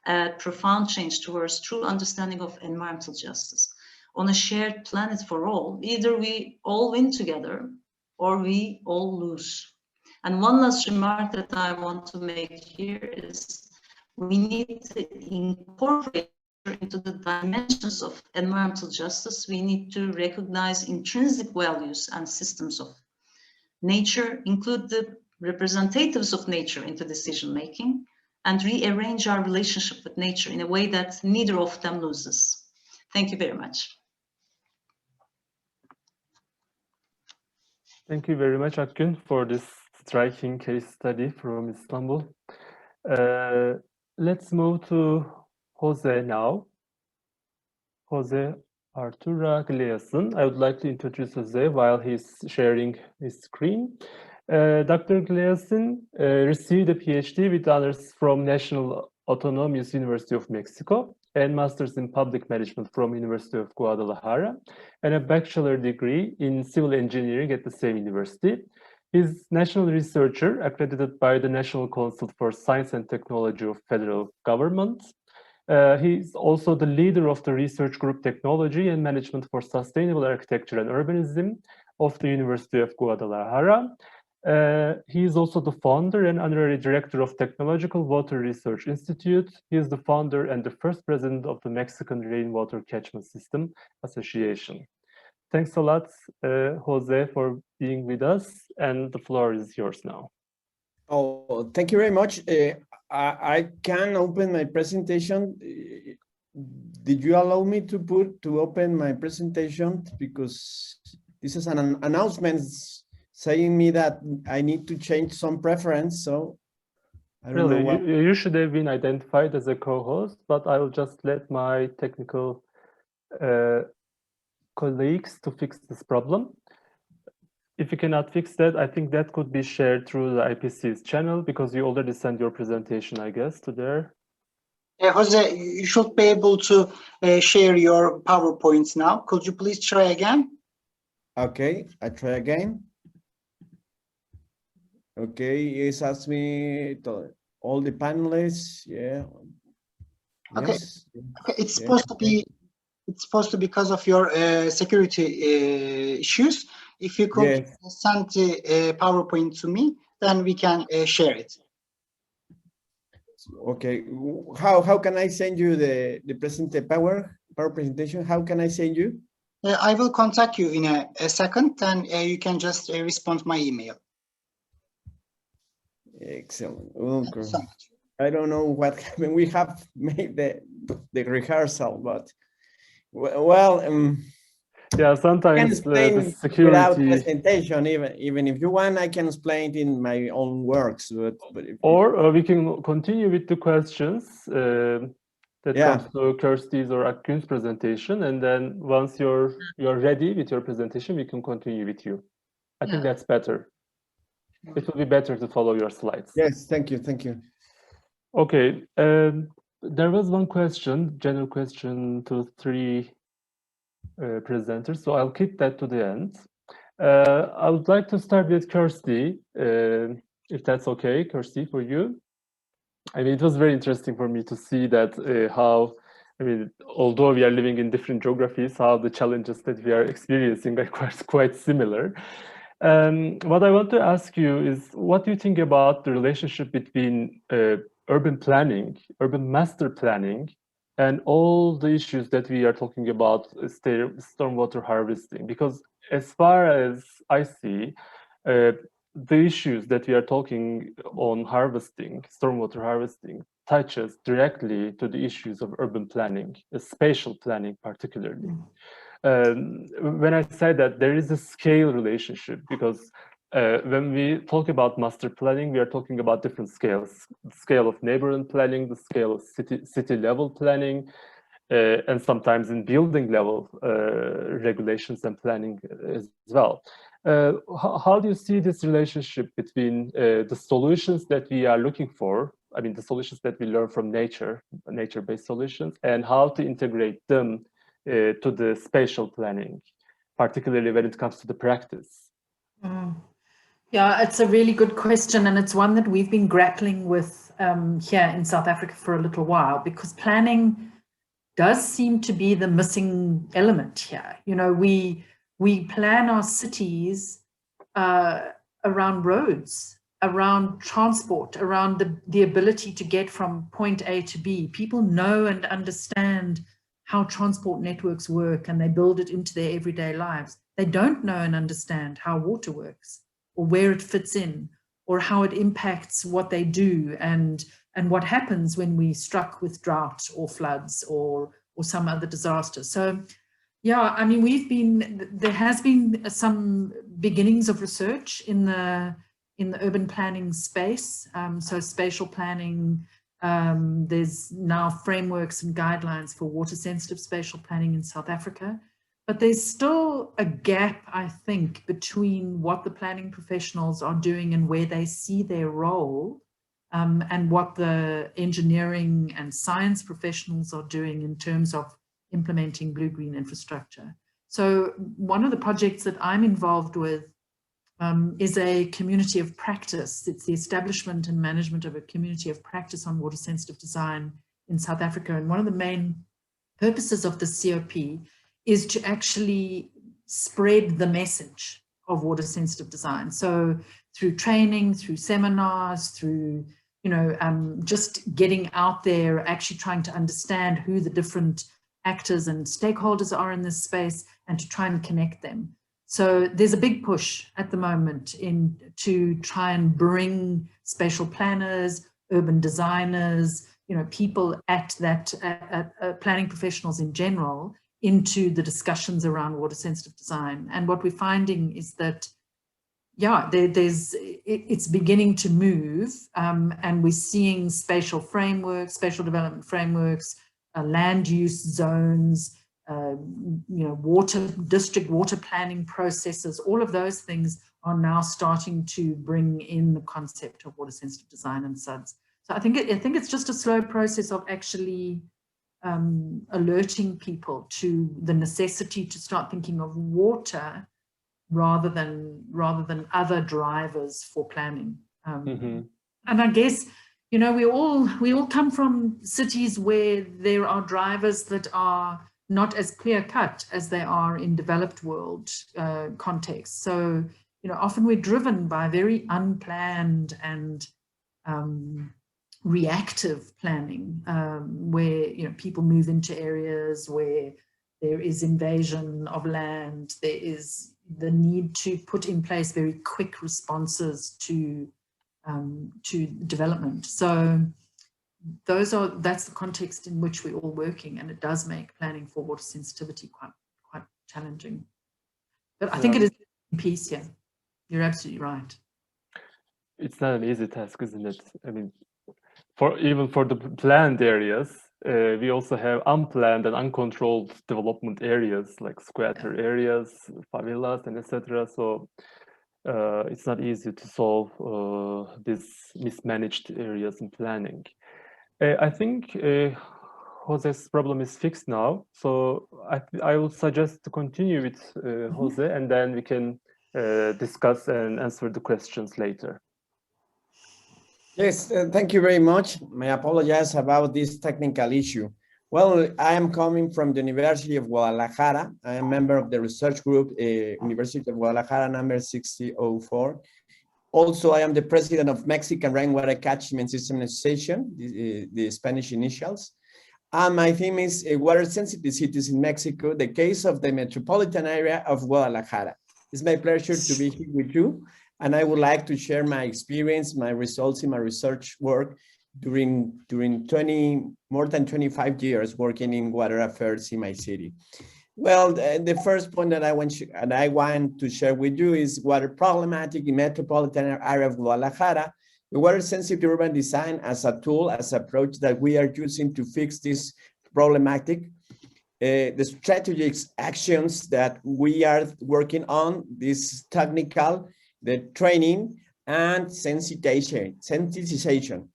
a profound change towards true understanding of environmental justice. On a shared planet for all, either we all win together or we all lose. And one last remark that I want to make here is we need to incorporate into the dimensions of environmental justice. We need to recognize intrinsic values and systems of nature, include the representatives of nature into decision making, and rearrange our relationship with nature in a way that neither of them loses. Thank you very much. Thank you very much, Akgün, for this striking case study from Istanbul. Let's move to Jose now. Jose Artura Gleason. I would like to introduce Jose while he's sharing his screen. Dr. Gleason received a PhD with honors from National Autonomous University of Mexico and Masters in Public Management from University of Guadalajara and a bachelor degree in civil engineering at the same university. He's national researcher accredited by the National Council for Science and Technology of Federal Government. He's also the leader of the research group Technology and Management for Sustainable Architecture and Urbanism of the University of Guadalajara. He is also the founder and honorary director of Technological Water Research Institute. He is the founder and the first president of the Mexican Rainwater Catchment System Association. Thanks a lot, Jose, for being with us, and the floor is yours now. Oh, thank you very much. I can open my presentation. Did you allow me to open my presentation? Because this is an announcement saying me that I need to change some preference. So I don't know what... you should have been identified as a co-host, but I will just let my technical colleagues to fix this problem. If you cannot fix that, I think that could be shared through the IPC's channel, because you already sent your presentation, I guess, to there. Jose, you should be able to share your PowerPoints now. Could you please try again? Okay, I try again. Okay, it's asked me to, all the panelists, yeah. Okay, Yes. okay. It's supposed to be. It's supposed to be because of your security issues. If you could send the PowerPoint to me, then we can share it. Okay, how can I send you the power presentation? How can I send you? I will contact you in a second, then you can just respond to my email. Excellent. Okay. So I don't know what happened. We have made the rehearsal, but well, yeah, sometimes the security without presentation, even if you want, I can explain it in my own words. But or we can continue with the questions that comes to Kirsty's or Akgün's presentation, and then once you're ready with your presentation, we can continue with you. I think that's better. It will be better to follow your slides. Yes, thank you, thank you. Okay, there was one question, general question to three presenters, so I'll keep that to the end. I would like to start with Kirsty, if that's okay, Kirsty, for you. I mean, it was very interesting for me to see that how, I mean, although we are living in different geographies, how the challenges that we are experiencing are quite similar. What I want to ask you is, what do you think about the relationship between urban planning, urban master planning, and all the issues that we are talking about, stormwater harvesting? Because as far as I see, the issues that we are talking on harvesting, stormwater harvesting, touches directly to the issues of urban planning, spatial planning particularly. When I say that, there is a scale relationship, because when we talk about master planning, we are talking about different scales: the scale of neighborhood planning, the scale of city level planning, and sometimes in building level regulations and planning as well. How do you see this relationship between the solutions that we are looking for, I mean the solutions that we learn from nature-based solutions, and how to integrate them to the spatial planning, particularly when it comes to the practice? Yeah, it's a really good question, and it's one that we've been grappling with here in South Africa for a little while, because planning does seem to be the missing element here. You know, we plan our cities around roads, around transport, around the ability to get from point A to B. People know and understand how transport networks work, and they build it into their everyday lives. They don't know and understand how water works, or where it fits in, or how it impacts what they do, and what happens when we struck with drought or floods or some other disaster. So yeah, I mean, there has been some beginnings of research in the urban planning space. So spatial planning, there's now frameworks and guidelines for water sensitive spatial planning in South Africa. But there's still a gap, I think, between what the planning professionals are doing and where they see their role, and what the engineering and science professionals are doing in terms of implementing blue-green infrastructure. So one of the projects that I'm involved with is a community of practice. It's the establishment and management of a community of practice on water-sensitive design in South Africa. And one of the main purposes of the COP is to actually spread the message of water-sensitive design. So through training, through seminars, through just getting out there, actually trying to understand who the different actors and stakeholders are in this space and to try and connect them. So there's a big push at the moment to try and bring spatial planners, urban designers, people at that, planning professionals in general, into the discussions around water sensitive design. And what we're finding is that, yeah, it's beginning to move, and we're seeing spatial frameworks, spatial development frameworks, land use zones, district water planning processes. All of those things are now starting to bring in the concept of water sensitive design and SUDs. So I think it's just a slow process of actually alerting people to the necessity to start thinking of water rather than other drivers for planning. And I guess, we all come from cities where there are drivers that are not as clear cut as they are in developed world contexts. So, often we're driven by very unplanned and reactive planning, where people move into areas where there is invasion of land, there is the need to put in place very quick responses to development. So that's the context in which we're all working, and it does make planning for water sensitivity quite challenging. But I think it is in piece here. You're absolutely right. It's not an easy task, isn't it? I mean, even for the planned areas, we also have unplanned and uncontrolled development areas like squatter areas, favelas, and etc. So it's not easy to solve these mismanaged areas in planning. I think Jose's problem is fixed now, so I would suggest to continue with Jose, and then we can discuss and answer the questions later. Yes, thank you very much. I apologize about this technical issue. Well, I am coming from the University of Guadalajara. I am a member of the research group, University of Guadalajara, number 6004. Also, I am the president of Mexican Rainwater Catchment System Association, the Spanish initials. My theme is water sensitive cities in Mexico, the case of the metropolitan area of Guadalajara. It's my pleasure to be here with you, and I would like to share my experience, my results in my research work during more than 25 years working in water affairs in my city. Well, the first point that I want to share with you is water problematic in metropolitan area of Guadalajara. The water sensitive urban design as a tool, as an approach that we are using to fix this problematic. The strategic actions that we are working on, this technical, the training and sensitization.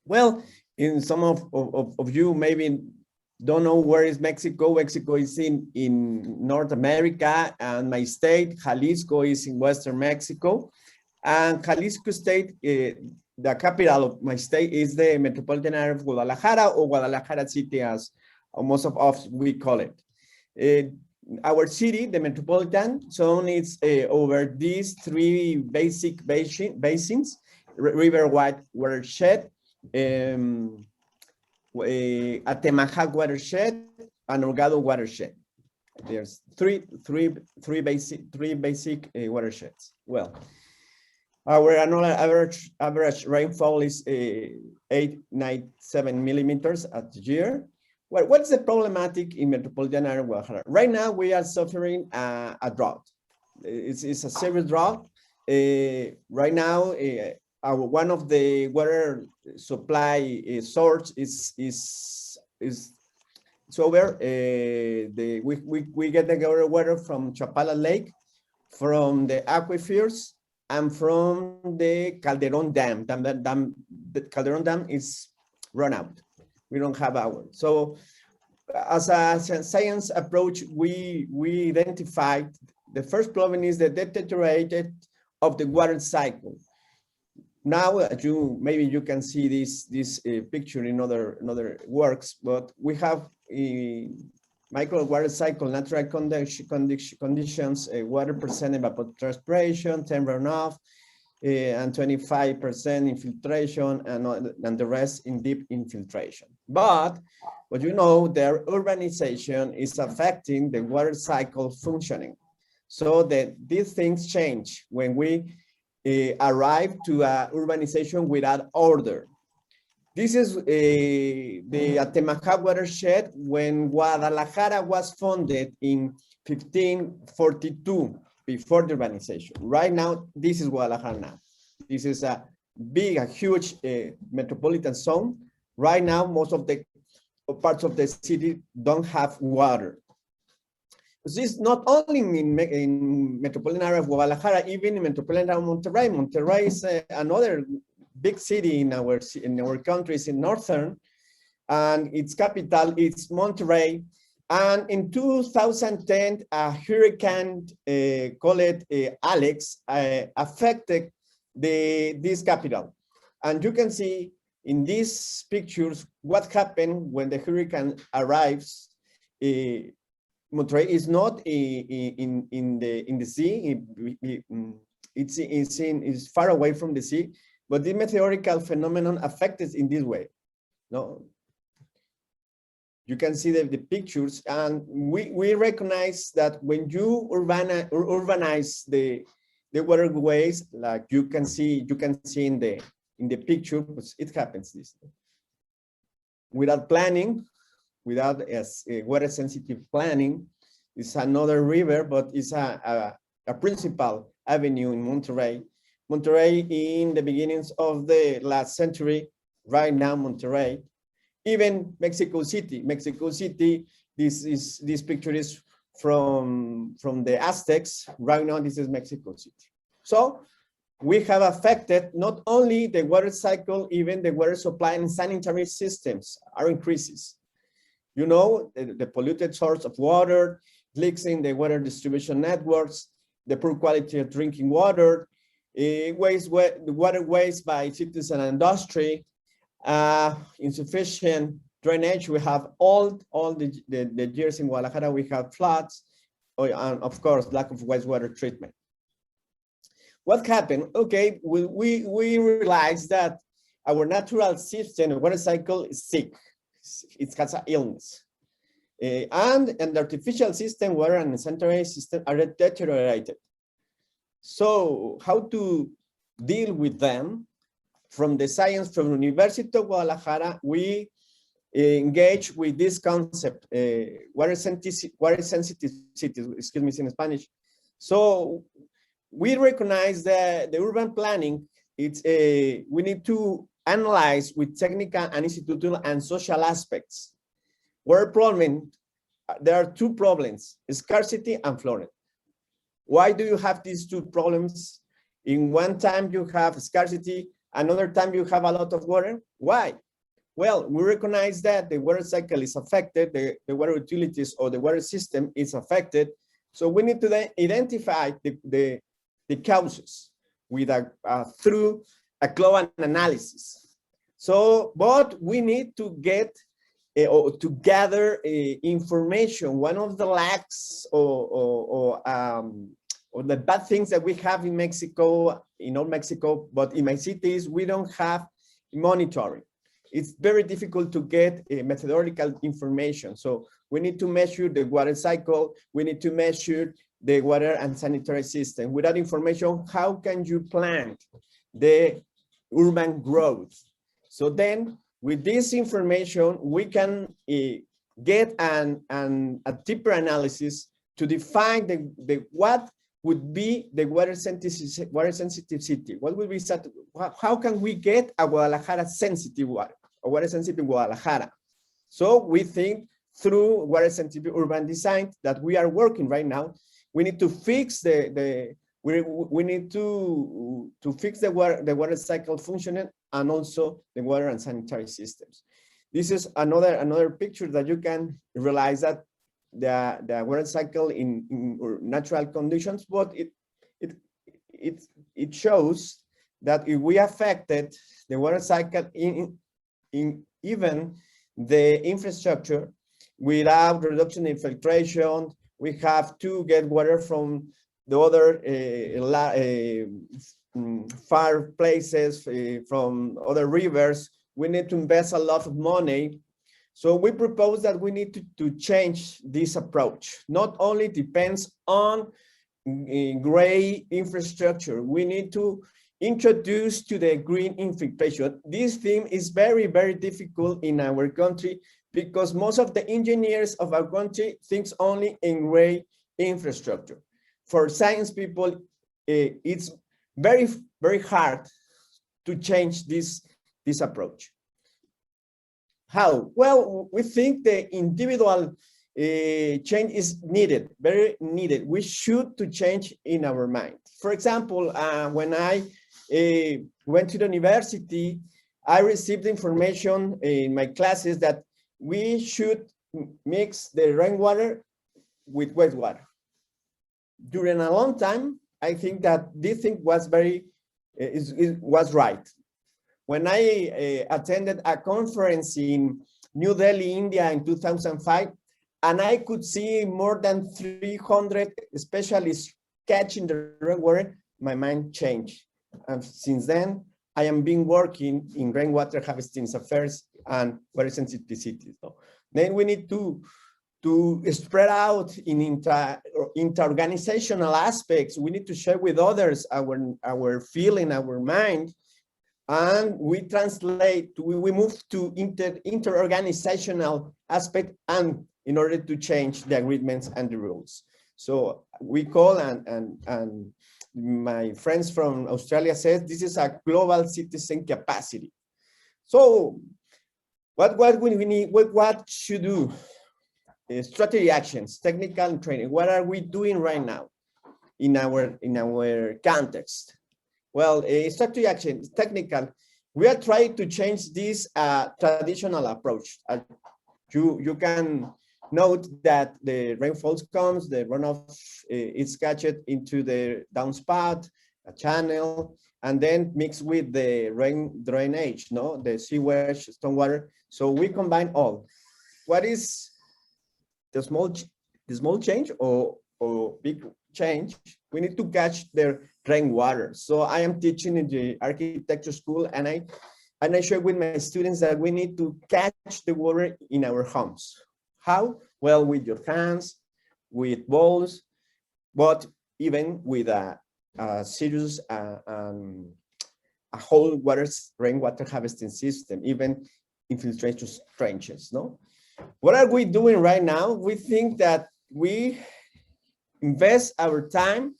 Well, in some of you maybe don't know where is Mexico. Mexico is in North America, and my state, Jalisco, is in Western Mexico. And Jalisco state, the capital of my state is the metropolitan area of Guadalajara, or Guadalajara city as most of us we call it. Our city, the metropolitan zone, is over these three basic basins: River watershed, Atemajac watershed, and Hurgado watershed. There's three basic watersheds. Well, our annual average rainfall is 897 millimeters a year. Well, what's the problematic in metropolitan area of Guadalajara? Right now, we are suffering a drought. it's a serious drought. Right now, one of the water supply source is over. We get the water from Chapala Lake, from the aquifers, and from the Calderon Dam. The Calderon Dam is run out. We don't have our. So as a science approach, we identified the first problem is the deteriorated of the water cycle. Now, maybe you can see this picture in other works, but we have a micro water cycle, natural conditions, water percent evapotranspiration, 10 runoff, and 25% infiltration, and the rest in deep infiltration. But what you know, their urbanization is affecting the water cycle functioning. So that these things change when we arrive to urbanization without order. This is the Atemajac watershed when Guadalajara was founded in 1542, before the urbanization. Right now, this is Guadalajara now. This is a huge metropolitan zone. Right now, most of the parts of the city don't have water. This is not only in metropolitan area of Guadalajara, even in metropolitan area of Monterrey. Monterrey is another big city in our countries in northern, and its capital is Monterrey. And in 2010, a hurricane called Alex affected this capital. And you can see in these pictures what happened when the hurricane arrives. Monterrey is not in the sea. It's far away from the sea, but the meteorological phenomenon affects in this way. No, you can see the pictures, and we recognize that when you urbanize the waterways, like you can see in the picture, it happens this way. Without planning, without water sensitive planning. It's another river, but it's a principal avenue in Monterrey. Monterrey in the beginnings of the last century, right now Monterrey. Even Mexico City. Mexico City, this picture is from the Aztecs. Right now, this is Mexico City. So we have affected not only the water cycle, even the water supply and sanitary systems are increases. You know, the polluted source of water, leaks in the water distribution networks, the poor quality of drinking water, water waste by cities and industry, insufficient drainage. We have all the years in Guadalajara, we have floods, and of course, lack of wastewater treatment. What happened? Okay, we realized that our natural system, the water cycle, is sick. It has an illness. And the artificial system, water and sanitary system are deteriorated. So how to deal with them? From the science, from the University of Guadalajara, we engage with this concept, water sensitive cities, excuse me, in Spanish. So we recognize that the urban planning, we need to analyze with technical and institutional and social aspects. Water problem, there are two problems, scarcity and flooding. Why do you have these two problems? In one time you have scarcity, another time you have a lot of water. Why? Well, we recognize that the water cycle is affected, the water utilities or the water system is affected. So we need to then identify the causes with through a global analysis. So, but we need to get or to gather information. One of the lacks or the bad things that we have in Mexico, in all Mexico, but in my cities, we don't have monitoring. It's very difficult to get methodological information. So we need to measure the water cycle. We need to measure the water and sanitary system. Without information, how can you plan the urban growth? So then with this information, we can get a deeper analysis to define what would be the water sensitive city? What would be, how can we get a Guadalajara sensitive water, a water sensitive Guadalajara? So we think through water sensitive urban design that we are working right now, we need to fix we need to fix the water cycle functioning and also the water and sanitary systems. This is another picture that you can realize that the water cycle in natural conditions, but it shows that if we affected the water cycle in even the infrastructure without reduction in filtration, we have to get water from the other far places, from other rivers. We need to invest a lot of money. So we propose that we need to change this approach. Not only depends on gray infrastructure, we need to introduce to the green infiltration. This theme is very, very difficult in our country because most of the engineers of our country thinks only in gray infrastructure. For science people, it's very, very hard to change this approach. How? Well, we think the individual change is needed, very needed. We should to change in our mind. For example, when I went to the university, I received information in my classes that we should mix the rainwater with wastewater. During a long time, I think that this thing was was right. When I attended a conference in New Delhi, India in 2005, and I could see more than 300 specialists catching the rainwater, my mind changed. And since then, I am been working in rainwater harvesting affairs and water sensitive cities. So then we need to spread out in inter-organizational aspects. We need to share with others our feeling, our mind, and we translate, we move to inter-organizational aspect and in order to change the agreements and the rules. So we call, and my friends from Australia said, this is a global citizen capacity. So what we need, what should do? Strategy actions, technical and training. What are we doing right now in our context? Well, strategy action, technical. We are trying to change this traditional approach. You can note that the rainfall comes, the runoff is catched into the downspout, a channel, and then mixed with the rain drainage, no, the sewage, stormwater. So we combine all. What is the small change or big change? We need to catch the rainwater. So I am teaching in the architecture school, and I share with my students that we need to catch the water in our homes. How? Well, with your hands, with bowls, but even with a serious a whole rainwater harvesting system, even infiltration trenches. No. What are we doing right now? We think that we invest our time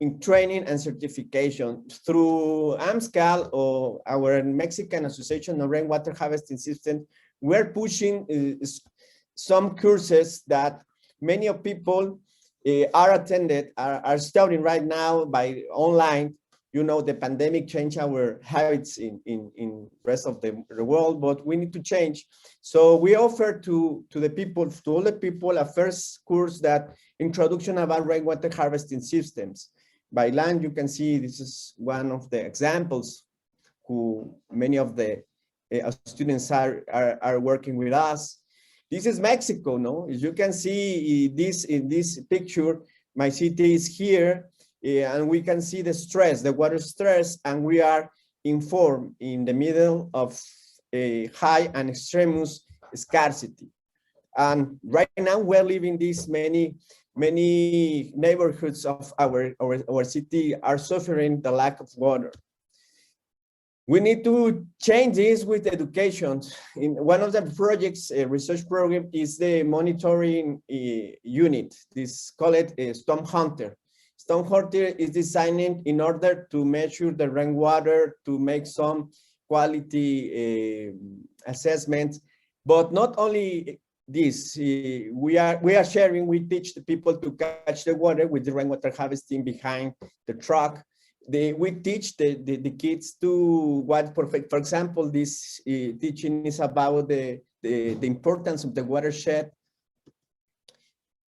in training and certification through AMSCAL or our Mexican Association of Rainwater Harvesting Systems. We're pushing some courses that many of people are studying right now by online. You know, the pandemic changed our habits in rest of the world, but we need to change. So we offer to all the people, a first course that introduction about rainwater harvesting systems. By land, you can see this is one of the examples who many of the students are working with us. This is Mexico, no? As you can see this in this picture, my city is here. And we can see the stress, the water stress, and we are informed in the middle of a high and extremous scarcity. And right now we're living these many neighborhoods of our city are suffering the lack of water. We need to change this with education. In one of the projects, research program is the monitoring unit. This call it Storm Hunter. Stormwater is designed in order to measure the rainwater, to make some quality assessments, but not only this. We are sharing. We teach the people to catch the water with the rainwater harvesting behind the truck. We teach the kids to what, for example, this teaching is about the importance of the watershed.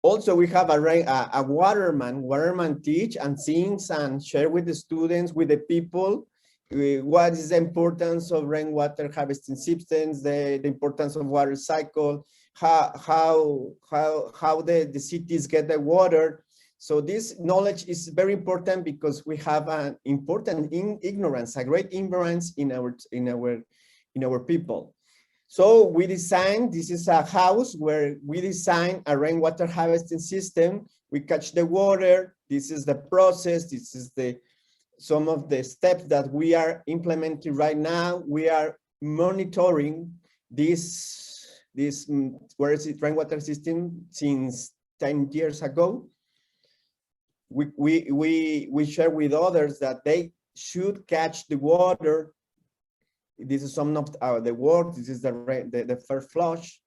Also, we have a waterman teach and sings and share with the students, with the people, what is the importance of rainwater harvesting systems, the importance of water cycle, how the cities get the water. So this knowledge is very important because we have an important ignorance, a great ignorance in our people. So we designed, this is a house where we design a rainwater harvesting system. We catch the water. This is the process. This is some of the steps that we are implementing right now. We are monitoring this rainwater system since 10 years ago. We share with others that they should catch the water. This is some of the work. This is the first flush.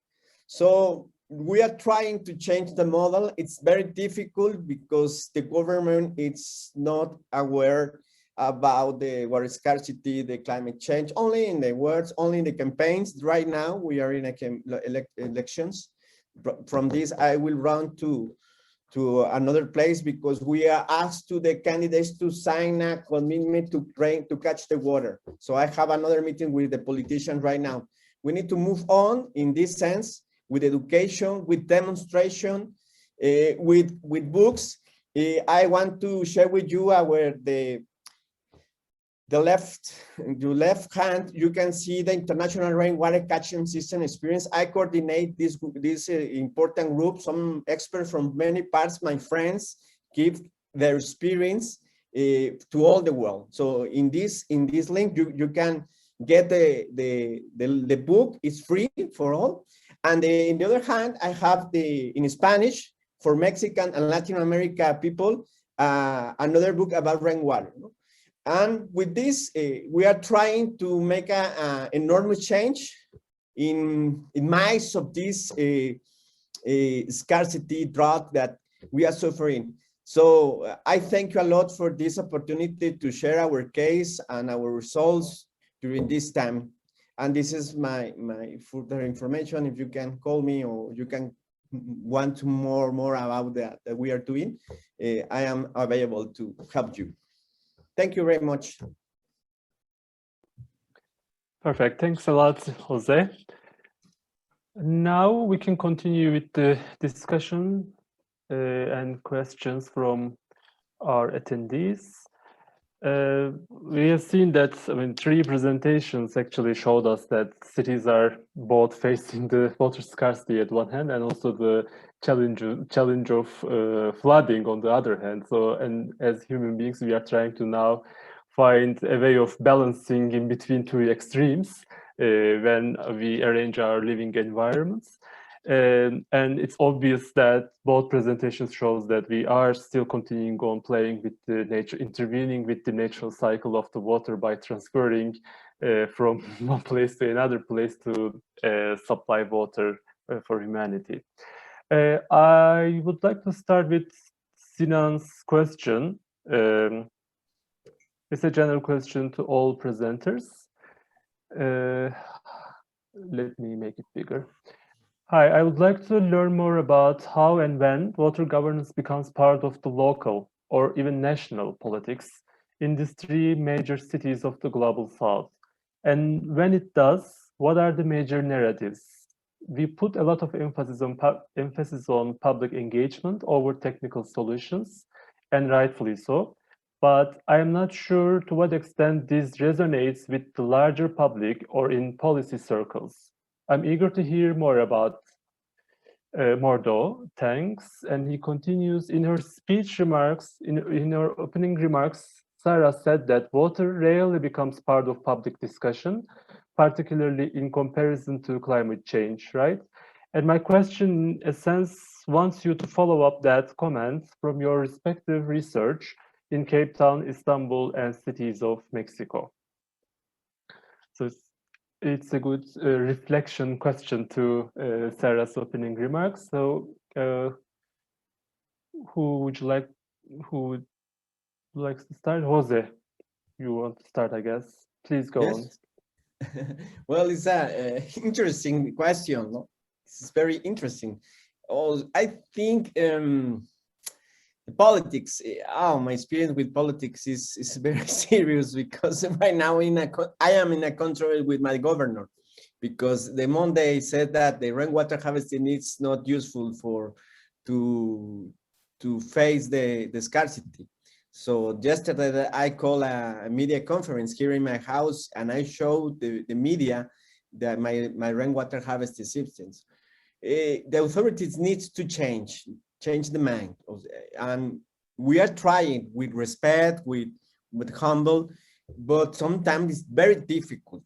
So we are trying to change the model. It's very difficult because the government is not aware about the water scarcity, the climate change, only in the words, only in the campaigns. Right now, we are in elections. From this, I will run to another place because we are asked to the candidates to sign a commitment to catch the water. So I have another meeting with the politicians right now. We need to move on in this sense with education, with demonstration, with books. I want to share with you the left hand, you can see the International Rainwater Catchment System Experience. I coordinate this important group. Some experts from many parts, my friends, give their experience to all the world. So in this link, you can get the book. It's free for all. And in the other hand, I have in Spanish for Mexican and Latin America people, another book about rainwater. And with this, we are trying to make an enormous change in minds of this scarcity drought that we are suffering. So I thank you a lot for this opportunity to share our case and our results during this time. And this is my further information. If you can call me or you can want more about that we are doing, I am available to help you. Thank you very much. Perfect. Thanks a lot, Jose. Now we can continue with the discussion and questions from our attendees. We have seen that, three presentations actually showed us that cities are both facing the water scarcity at one hand and also the challenge of flooding on the other hand. So, and as human beings, we are trying to now find a way of balancing in between two extremes when we arrange our living environments. And it's obvious that both presentations shows that we are still continuing on playing with the nature, intervening with the natural cycle of the water by transferring from one place to another place to supply water for humanity. I would like to start with Sinan's question. It's a general question to all presenters. Let me make it bigger. Hi, I would like to learn more about how and when water governance becomes part of the local or even national politics in these three major cities of the global south. And when it does, what are the major narratives? We put a lot of emphasis on public engagement over technical solutions, and rightfully so. But I am not sure to what extent this resonates with the larger public or in policy circles. I'm eager to hear more about Mordo. Thanks. And he continues, in her speech remarks, in her opening remarks, Sarah said that water rarely becomes part of public discussion, particularly in comparison to climate change, right? And my question, in a sense, wants you to follow up that comment from your respective research in Cape Town, Istanbul, and cities of Mexico. So it's a good reflection question to Sarah's opening remarks. So who would like to start? Jose, you want to start, I guess. Please go on. Well, it's an interesting question. No? It's very interesting. I think politics, my experience with politics is very serious, because right now I am in a control with my governor, because the Monday said that the rainwater harvesting is not useful to face the scarcity. So yesterday I called a media conference here in my house, and I showed the media that my rainwater harvesting systems. The authorities need to change the mind, and we are trying with respect, with humble, but sometimes it's very difficult.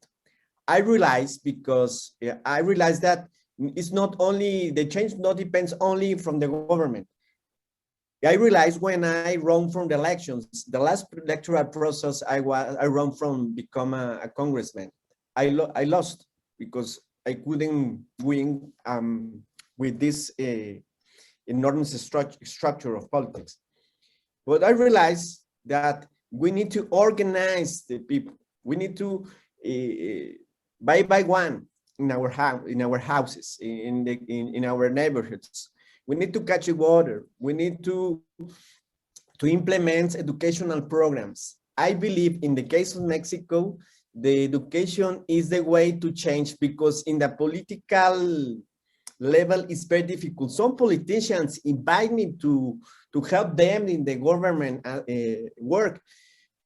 I realize that it's not only the change not depends only from the government. I realized when I run from the elections, the last electoral process I run from become a congressman. I lost because I couldn't win with this enormous structure of politics. But I realized that we need to organize the people. We need to by one in our houses, in our neighborhoods. We need to catch water. We need to implement educational programs. I believe in the case of Mexico, the education is the way to change, because in the political level, it's very difficult. Some politicians invite me to help them in the government work.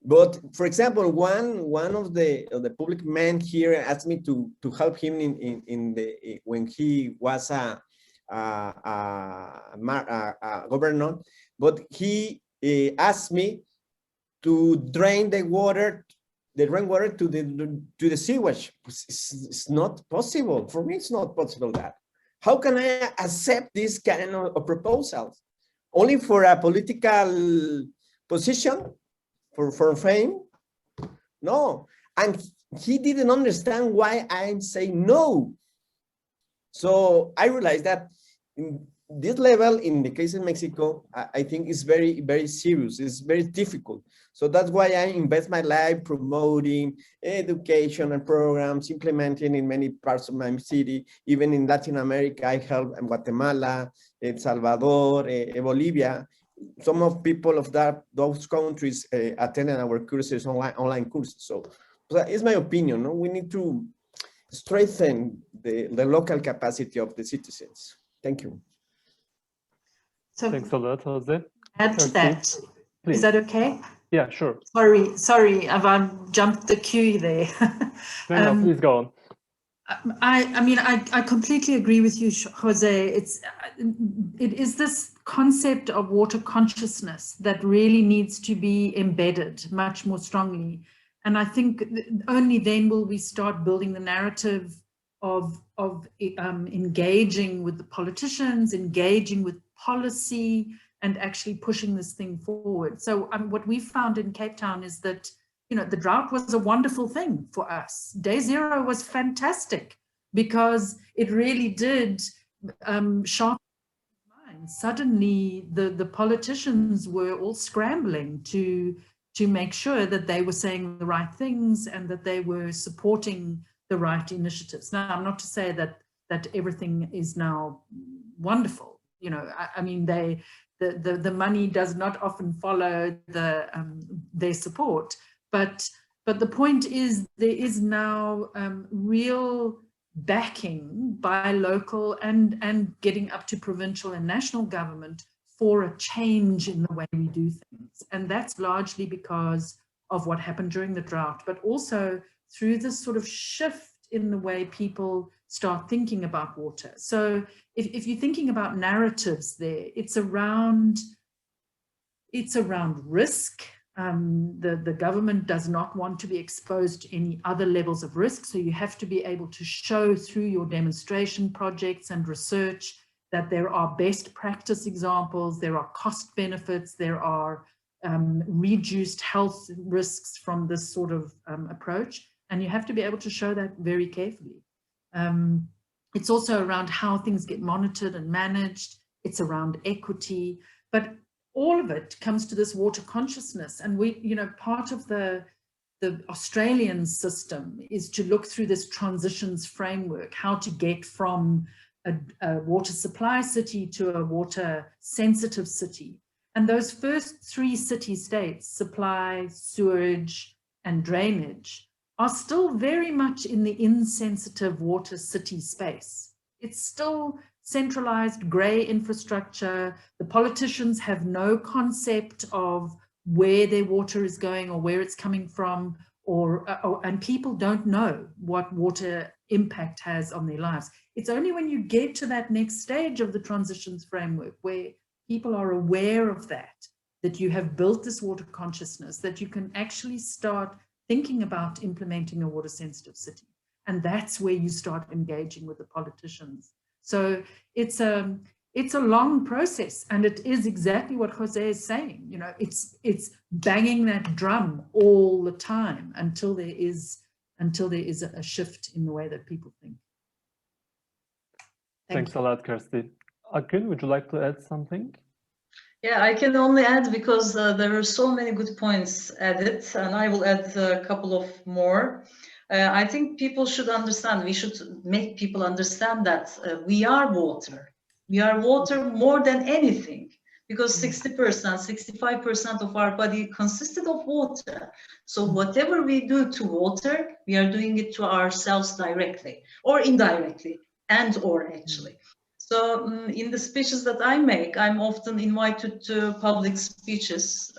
But for example, one of the public men here asked me to help him when he was a governor, but he asked me to drain the rainwater to the sewage. It's not possible. For me, it's not possible that. How can I accept this kind of proposals? Only for a political position, for fame? No. And he didn't understand why I'm saying no. So I realized that in this level, in the case of Mexico, I think it's very, very serious. It's very difficult. So that's why I invest my life promoting education and programs, implementing in many parts of my city. Even in Latin America, I help in Guatemala, El Salvador, Bolivia. Some of people of those countries attended our courses, online courses. So it's my opinion. No? We need to strengthen the local capacity of the citizens. Thank you. So Thanks a lot, Jose. Add to that. Please. Is that okay? Yeah, sure. Sorry, I've jumped the queue there. No, please go on. I completely agree with you, Jose. It is this concept of water consciousness that really needs to be embedded much more strongly. And I think only then will we start building the narrative of engaging with the politicians, engaging with policy, and actually pushing this thing forward. So what we found in Cape Town is that, you know, the drought was a wonderful thing for us. Day zero was fantastic because it really did sharpen minds. Suddenly the politicians were all scrambling to make sure that they were saying the right things and that they were supporting the right initiatives. Now, I'm not to say that everything is now wonderful. You know, I mean, the money does not often follow their support, but the point is there is now real backing by local and getting up to provincial and national government for a change in the way we do things. And that's largely because of what happened during the drought, but also through this sort of shift in the way people start thinking about water. So if you're thinking about narratives there, it's around risk, The government does not want to be exposed to any other levels of risk. So you have to be able to show through your demonstration projects and research that there are best practice examples, there are cost benefits, there are reduced health risks from this sort of approach. And you have to be able to show that very carefully. It's also around how things get monitored and managed. It's around equity, but all of it comes to this water consciousness. And we, you know, part of the Australian system is to look through this transitions framework, how to get from a water supply city to a water sensitive city. And those first 3 city states, supply, sewerage, and drainage, are still very much in the insensitive water city space. It's still centralized gray infrastructure. The politicians have no concept of where their water is going or where it's coming from, and people don't know what water impact has on their lives. It's only when you get to that next stage of the transitions framework where people are aware of that you have built this water consciousness, that you can actually start thinking about implementing a water sensitive city. And that's where you start engaging with the politicians. So it's a long process, and it is exactly what Jose is saying. You know, it's banging that drum all the time until there is a shift in the way that people think. Thanks a lot, Kirsty. Akgün, would you like to add something? Yeah, I can only add because there are so many good points added, and I will add a couple of more. I think people should understand, we should make people understand that we are water. We are water more than anything, because 60%, 65% of our body consisted of water. So whatever we do to water, we are doing it to ourselves directly or indirectly, or actually. So in the speeches that I make, I'm often invited to public speeches,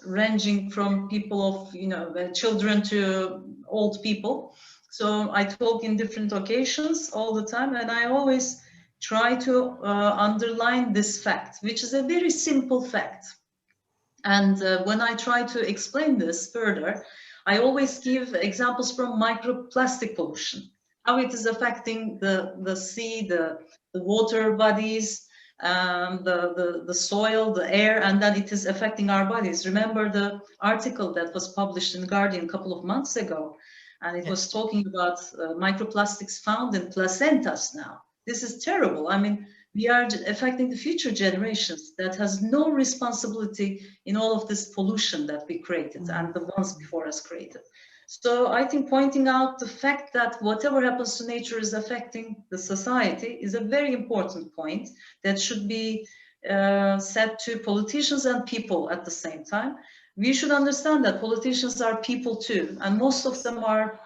ranging from people of, you know, children to old people. So I talk in different occasions all the time, and I always try to underline this fact, which is a very simple fact. And when I try to explain this further, I always give examples from microplastic pollution, how it is affecting the sea, the water bodies, the soil, the air, and then it is affecting our bodies. Remember the article that was published in Guardian a couple of months ago, and it was talking about microplastics found in placentas now. This is terrible. I mean, we are affecting the future generations that has no responsibility in all of this pollution that we created and the ones before us created. So I think pointing out the fact that whatever happens to nature is affecting the society is a very important point that should be said to politicians and people at the same time. We should understand that politicians are people too, and most of them are,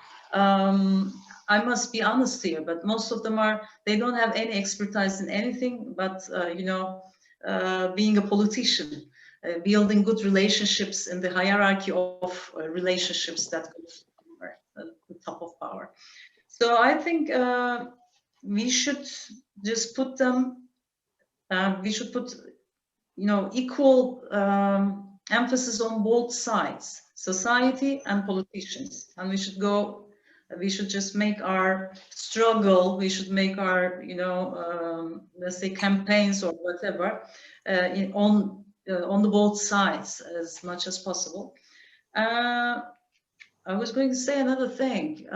I must be honest here, but most of them are, they don't have any expertise in anything but, you know, being a politician. Building good relationships in the hierarchy of relationships that goes to the top of power. So I think we should just put them, we should put, you know, equal emphasis on both sides, society and politicians. And we should just make our struggle, we should make our, you know, let's say campaigns or whatever on the both sides as much as possible. I was going to say another thing.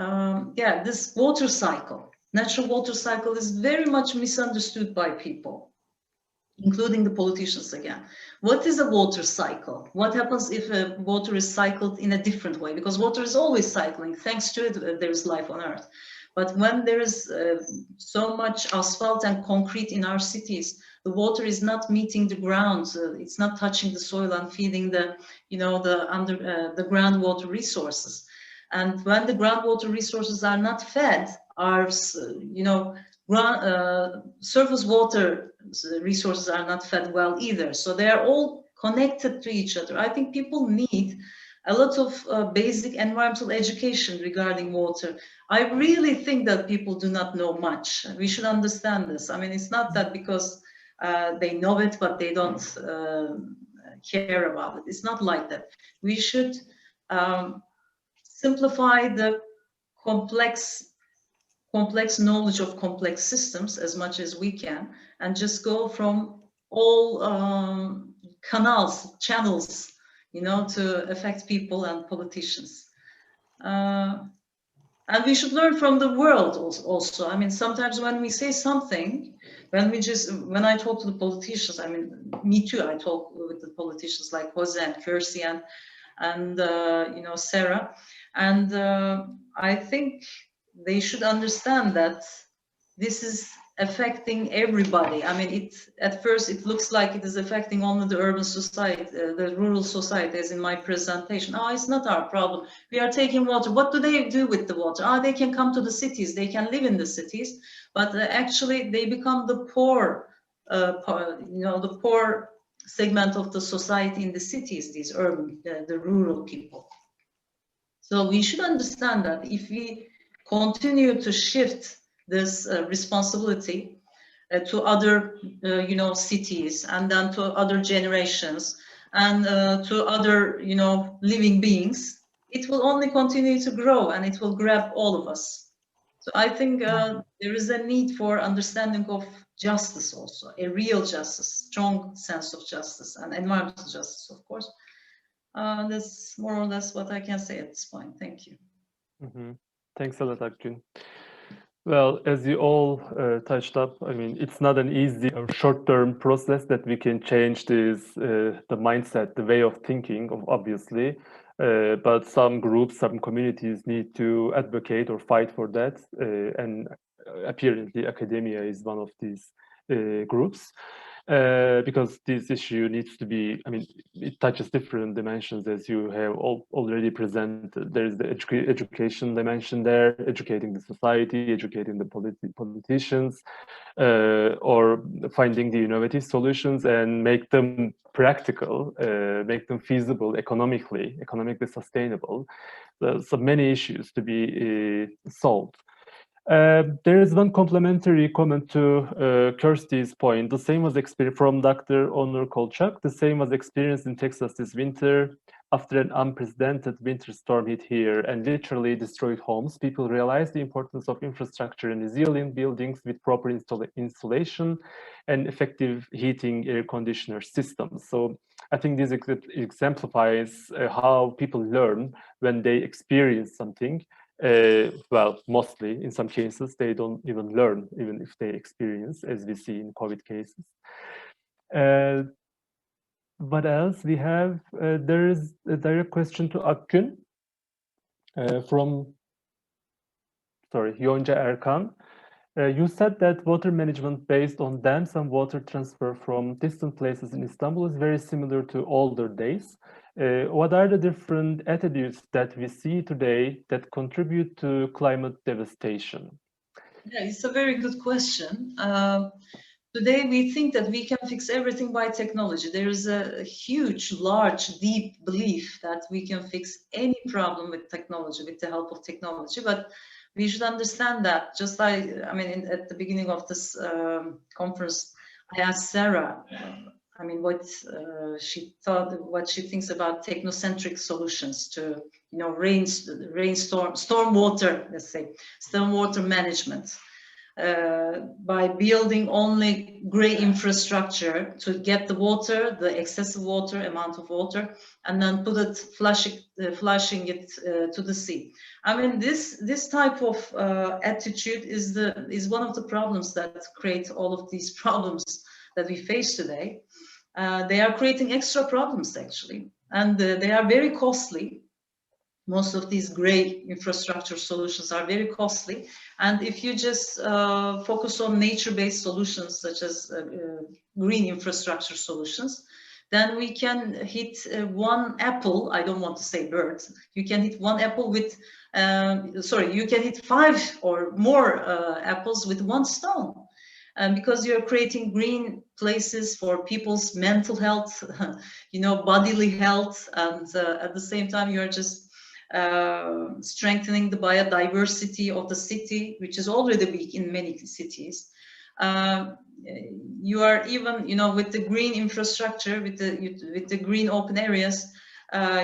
Yeah, this water cycle, natural water cycle is very much misunderstood by people, including the politicians again. What is a water cycle? What happens if water is cycled in a different way? Because water is always cycling. Thanks to it, there is life on Earth. But when there is so much asphalt and concrete in our cities, the water is not meeting the ground. It's not touching the soil and feeding the, you know, the groundwater resources. And when the groundwater resources are not fed, our, you know, surface water resources are not fed well either. So they are all connected to each other. I think people need a lot of basic environmental education regarding water. I really think that people do not know much. We should understand this. I mean, it's not that because they know it, but they don't care about it. It's not like that. We should simplify the complex knowledge of complex systems as much as we can, and just go from all channels, you know, to affect people and politicians. And we should learn from the world also. I mean, sometimes when we say something, when I talk to the politicians, I mean, me too, I talk with the politicians like Jose and Kirsty and you know, Sarah. And I think they should understand that this is affecting everybody. I mean, at first it looks like it is affecting only the urban society, the rural society, as in my presentation. Oh, it's not our problem. We are taking water. What do they do with the water? Oh, they can come to the cities. They can live in the cities, but actually they become the poor, you know, the poor segment of the society in the cities. These urban, the rural people. So we should understand that if we continue to shift this responsibility to other, you know, cities, and then to other generations, and to other, you know, living beings, it will only continue to grow, and it will grab all of us. So I think there is a need for understanding of justice also, a real justice, strong sense of justice, and environmental justice, of course. That's more or less what I can say at this point. Thank you. Mm-hmm. Thanks a lot, Akgün. Well, as you all touched up, I mean, it's not an easy or short-term process that we can change this, the mindset, the way of thinking, obviously. But some groups, some communities need to advocate or fight for that. And apparently academia is one of these groups. Because this issue needs to be, I mean, it touches different dimensions as you have already presented. There is the education dimension there, educating the society, educating the politicians, or finding the innovative solutions and make them practical, make them feasible economically sustainable. So many issues to be solved. There is one complementary comment to Kirsty's point. The same was experienced from Dr. Onur Kolchak. The same was experienced in Texas this winter. After an unprecedented winter storm hit here and literally destroyed homes, people realized the importance of infrastructure and resilient buildings with proper insulation and effective heating air conditioner systems. So I think this exemplifies how people learn when they experience something. Well, mostly in some cases, they don't even learn, even if they experience, as we see in COVID cases. What else we have? There is a direct question to Akgün from, Yonca Erkan. You said that water management based on dams and water transfer from distant places in Istanbul is very similar to older days. What are the different attitudes that we see today that contribute to climate devastation? Yeah, it's a very good question. Today, we think that we can fix everything by technology. There is a huge, large, deep belief that we can fix any problem with technology, with the help of technology. But we should understand that, just like, I mean, at the beginning of this conference, I asked Sarah, I mean, what she thinks about technocentric solutions to, you know, stormwater, let's say, stormwater management. By building only gray infrastructure to get the water, the excessive water, amount of water, and then put it, flushing it to the sea. I mean, this type of attitude is one of the problems that create all of these problems that we face today. They are creating extra problems, actually, and they are very costly. Most of these gray infrastructure solutions are very costly. And if you just focus on nature-based solutions, such as green infrastructure solutions, then we can hit one apple, I don't want to say bird, you can hit one apple with, you can hit 5 or more apples with one stone. Because you're creating green places for people's mental health, you know, bodily health, and at the same time, you're just strengthening the biodiversity of the city, which is already weak in many cities. You are even, you know, with the green infrastructure, with the green open areas,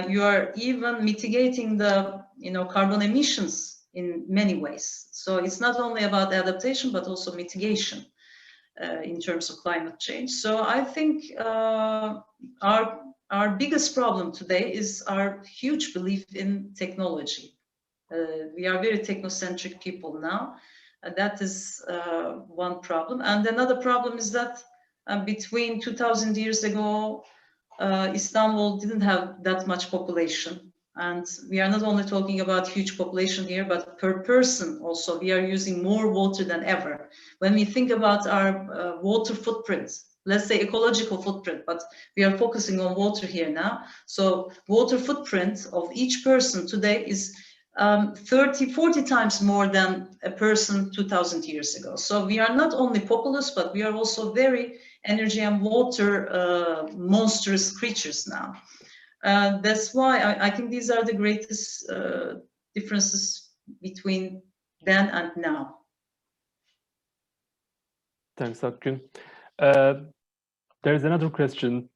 you are even mitigating the, you know, carbon emissions in many ways. So it's not only about adaptation, but also mitigation in terms of climate change. So I think our biggest problem today is our huge belief in technology. We are very technocentric people now. That is one problem. And another problem is that between 2000 years ago, Istanbul didn't have that much population. And we are not only talking about huge population here, but per person also, we are using more water than ever. When we think about our water footprint, let's say ecological footprint, but we are focusing on water here now. So water footprint of each person today is 30, 40 times more than a person 2000 years ago. So we are not only populous, but we are also very energy and water monstrous creatures now. That's why I think these are the greatest differences between then and now. Thanks, Akgün. There's another question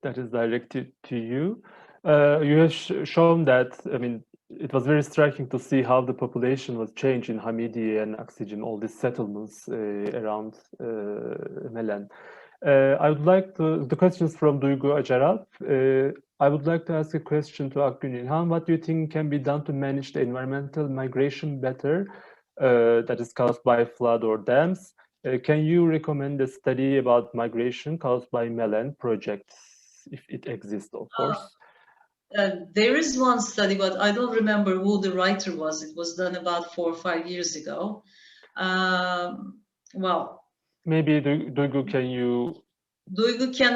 that is directed to you. You have shown that, I mean, it was very striking to see how the population was changed in Hamidiye and Oxygen, all these settlements around Milan. I would like to, the questions from Duygu Acaralp. I would like to ask a question to Akgün İlhan. What do you think can be done to manage the environmental migration better that is caused by flood or dams? Can you recommend a study about migration caused by Milan projects, if it exists, of course? There is one study, but I don't remember who the writer was. It was done about 4 or 5 years ago. Well, maybe Duygu, can you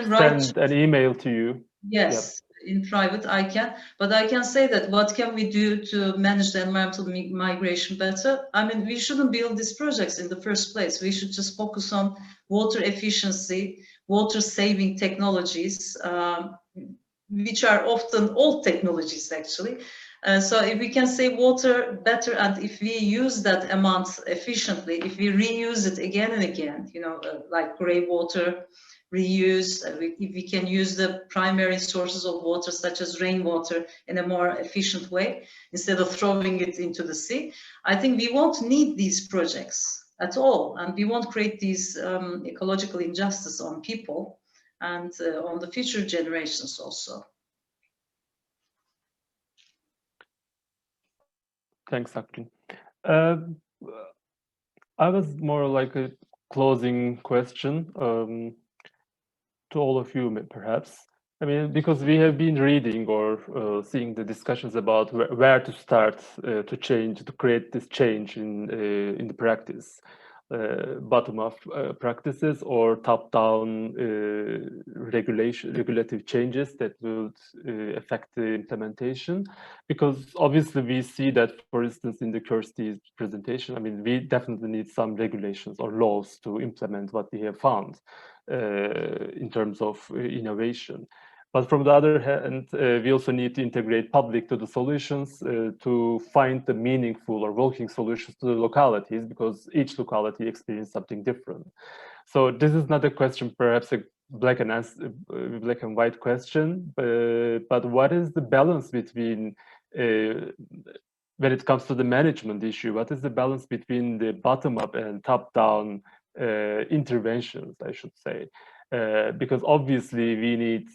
write send an email to you? Yes, yep. In private I can, but I can say that what can we do to manage the environmental migration better? I mean, we shouldn't build these projects in the first place. We should just focus on water efficiency, water saving technologies, which are often old technologies actually. So if we can save water better, and if we use that amount efficiently, if we reuse it again and again, you know, like grey water, reuse, if we can use the primary sources of water such as rainwater in a more efficient way instead of throwing it into the sea, I think we won't need these projects at all, and we won't create these ecological injustice on people and on the future generations also. Thanks, Akgün. I was more like a closing question to all of you, perhaps. I mean, because we have been reading or seeing the discussions about where to start to change, to create this change in the practice, bottom-up practices or top-down regulative changes that would affect the implementation. Because obviously we see that, for instance, in the Kirsty's presentation, I mean, we definitely need some regulations or laws to implement what we have found in terms of innovation. But from the other hand, we also need to integrate public to the solutions to find the meaningful or working solutions to the localities, because each locality experiences something different. So this is not a question, perhaps a black and white question, but what is the balance between, when it comes to the management issue, what is the balance between the bottom-up and top-down interventions, I should say? Because obviously we need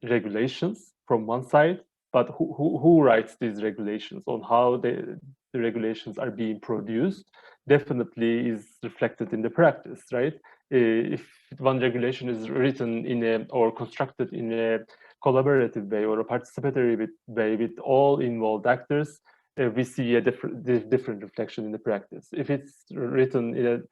regulations from one side, but who writes these regulations on how the regulations are being produced definitely is reflected in the practice, right? If one regulation is written in a or constructed in a collaborative way or a participatory way with all involved actors, we see a different reflection in the practice. If it's written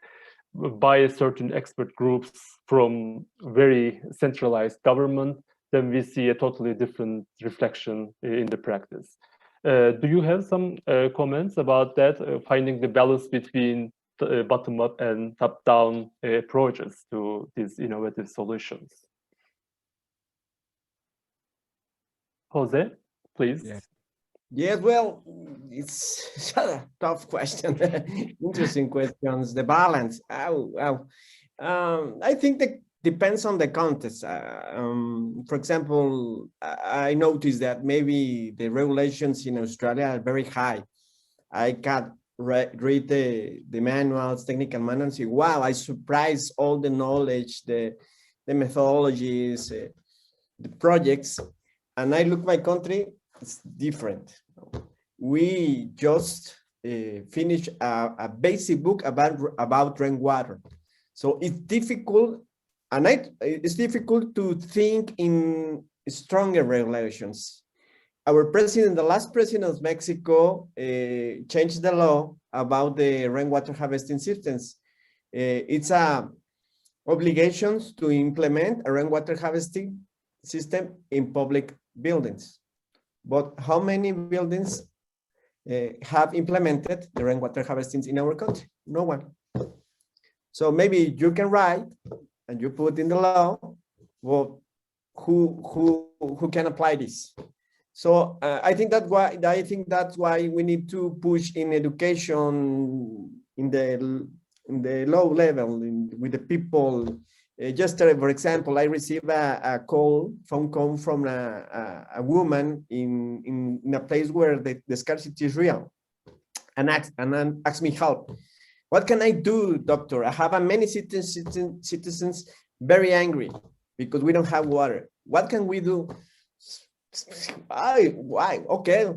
by a certain expert groups from very centralized government, then we see a totally different reflection in the practice. Do you have some comments about that, finding the balance between bottom-up and top-down approaches to these innovative solutions? Jose, please. Yeah. Yes, well, it's a tough question. Interesting questions. The balance. I think that depends on the context. For example, I noticed that maybe the regulations in Australia are very high. I can read the manuals, technical manuals, and wow, I surprised all the knowledge, the methodologies, the projects, and I look my country, it's different. We just finished a basic book about rainwater. So it's difficult, and it's difficult to think in stronger regulations. Our president, the last president of Mexico, changed the law about the rainwater harvesting systems. It's a obligations to implement a rainwater harvesting system in public buildings. But how many buildings have implemented the rainwater harvesting in our country? No one. So maybe you can write and you put in the law, well, who can apply this? So I think that's why we need to push in education in the low level with the people. Yesterday, for example, I received a phone call from a woman in a place where the scarcity is real, and asked me help. What can I do, doctor? I have many citizens very angry because we don't have water. What can we do? Why? Okay,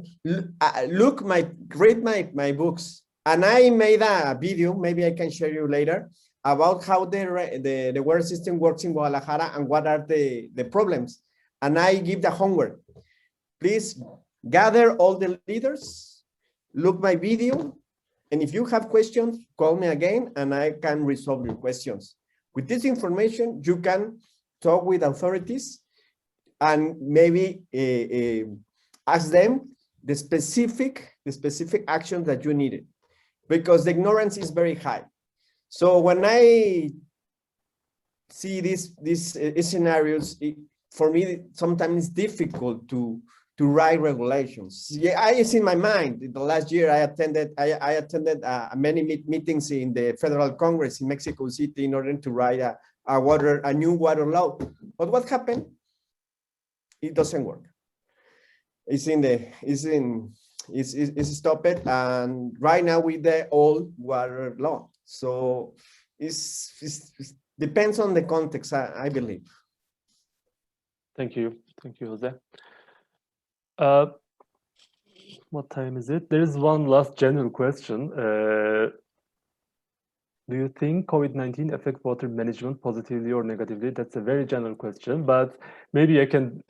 read my books. And I made a video, maybe I can share you later, about how the water system works in Guadalajara and what are the problems. And I give the homework. Please gather all the leaders, look my video, and if you have questions, call me again and I can resolve your questions. With this information, you can talk with authorities and maybe ask them the specific actions that you needed, because the ignorance is very high. So when I see these scenarios, for me, sometimes it's difficult to write regulations. Yeah, it's in my mind. In the last year, I attended many meetings in the Federal Congress in Mexico City in order to write a new water law. But what happened? It doesn't work. It's stopped, and right now with the old water law. So it depends on the context, I believe. Thank you, Jose. What time is it? There is one last general question. Do you think COVID-19 affects water management positively or negatively? That's a very general question, but maybe I can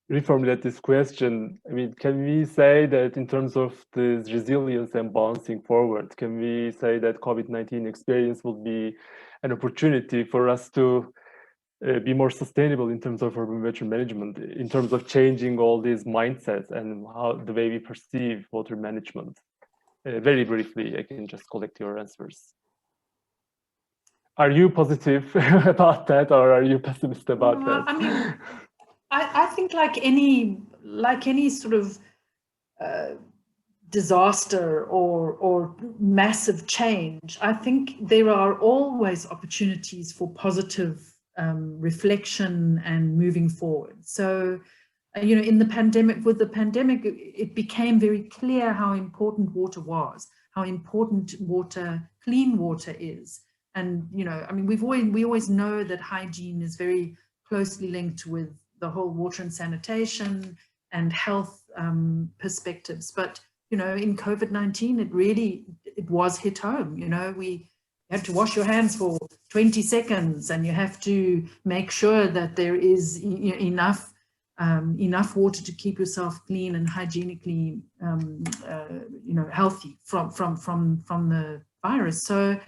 reformulate this question. I mean, can we say that in terms of this resilience and bouncing forward, can we say that COVID-19 experience will be an opportunity for us to be more sustainable in terms of urban water management, in terms of changing all these mindsets and how the way we perceive water management? Very briefly, I can just collect your answers. Are you positive about that, or are you pessimist about that? I mean, I think like any sort of disaster or massive change, I think there are always opportunities for positive reflection and moving forward. So, you know, with the pandemic, it became very clear how important water was, how important clean water is. And, you know, I mean, we always know that hygiene is very closely linked with the whole water and sanitation and health perspectives. But, you know, in COVID-19, it was hit home. You know, you have to wash your hands for 20 seconds and you have to make sure that there is enough water to keep yourself clean and hygienically, you know, healthy from the virus. So,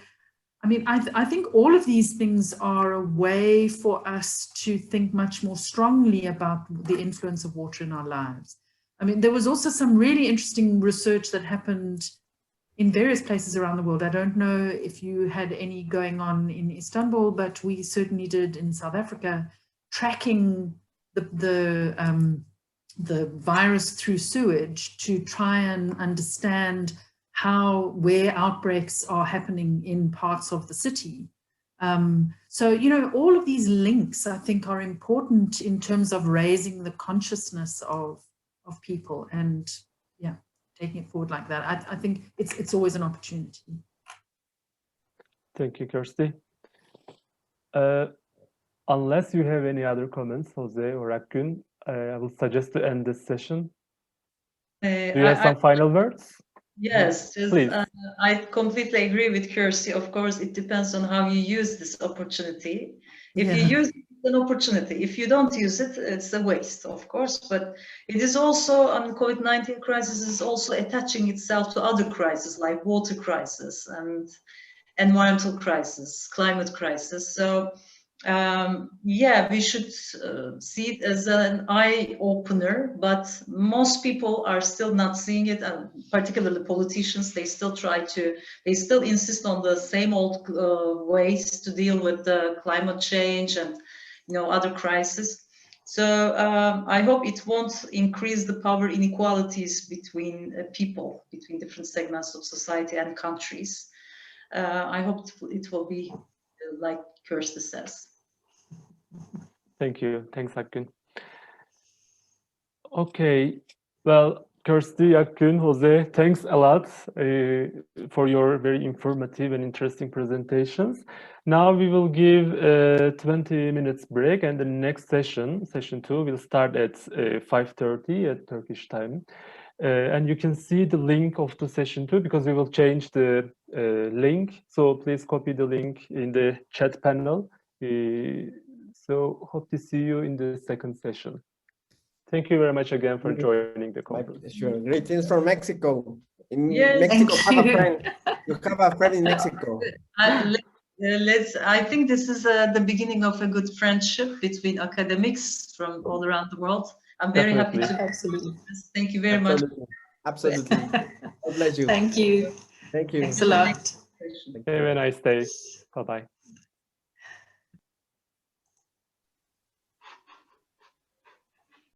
I mean, I think all of these things are a way for us to think much more strongly about the influence of water in our lives. I mean, there was also some really interesting research that happened in various places around the world. I don't know if you had any going on in Istanbul, but we certainly did in South Africa, tracking the virus through sewage to try and understand where outbreaks are happening in parts of the city. So, you know, all of these links, I think, are important in terms of raising the consciousness of people and, yeah, taking it forward like that. I think it's always an opportunity. Thank you, Kirsty. Unless you have any other comments, Jose or Akgün, I will suggest to end this session. Do you have some final words? Yes, please. I completely agree with Kirsty. Of course, it depends on how you use this opportunity. If you use it, it's an opportunity. If you don't use it, it's a waste, of course. But it is also, the COVID-19 crisis is also attaching itself to other crises like water crisis and environmental crisis, climate crisis. So, yeah, we should see it as an eye-opener, but most people are still not seeing it, and particularly politicians, they still insist on the same old ways to deal with the climate change and, you know, other crises. So I hope it won't increase the power inequalities between people, between different segments of society and countries. I hope it will be like Kirsty says. Thank you. Thanks, Akgün. Okay. Well, Kirsty, Akgün, Jose, thanks a lot for your very informative and interesting presentations. Now we will give a 20 minutes break, and the next session, session 2, will start at 5:30 at Turkish time. And you can see the link of the session 2 because we will change the link. So please copy the link in the chat panel. So hope to see you in the second session. Thank you very much again for joining the conference. Sure. Greetings from Mexico. In Yes, Mexico, thank have a you. friend. You have a friend in Mexico. I think this is the beginning of a good friendship between academics from all around the world. I'm very happy to. Absolutely. Thank you very much. Absolutely. God bless you. Thank you. Thank you. Thanks a lot. Have a nice day. Bye-bye.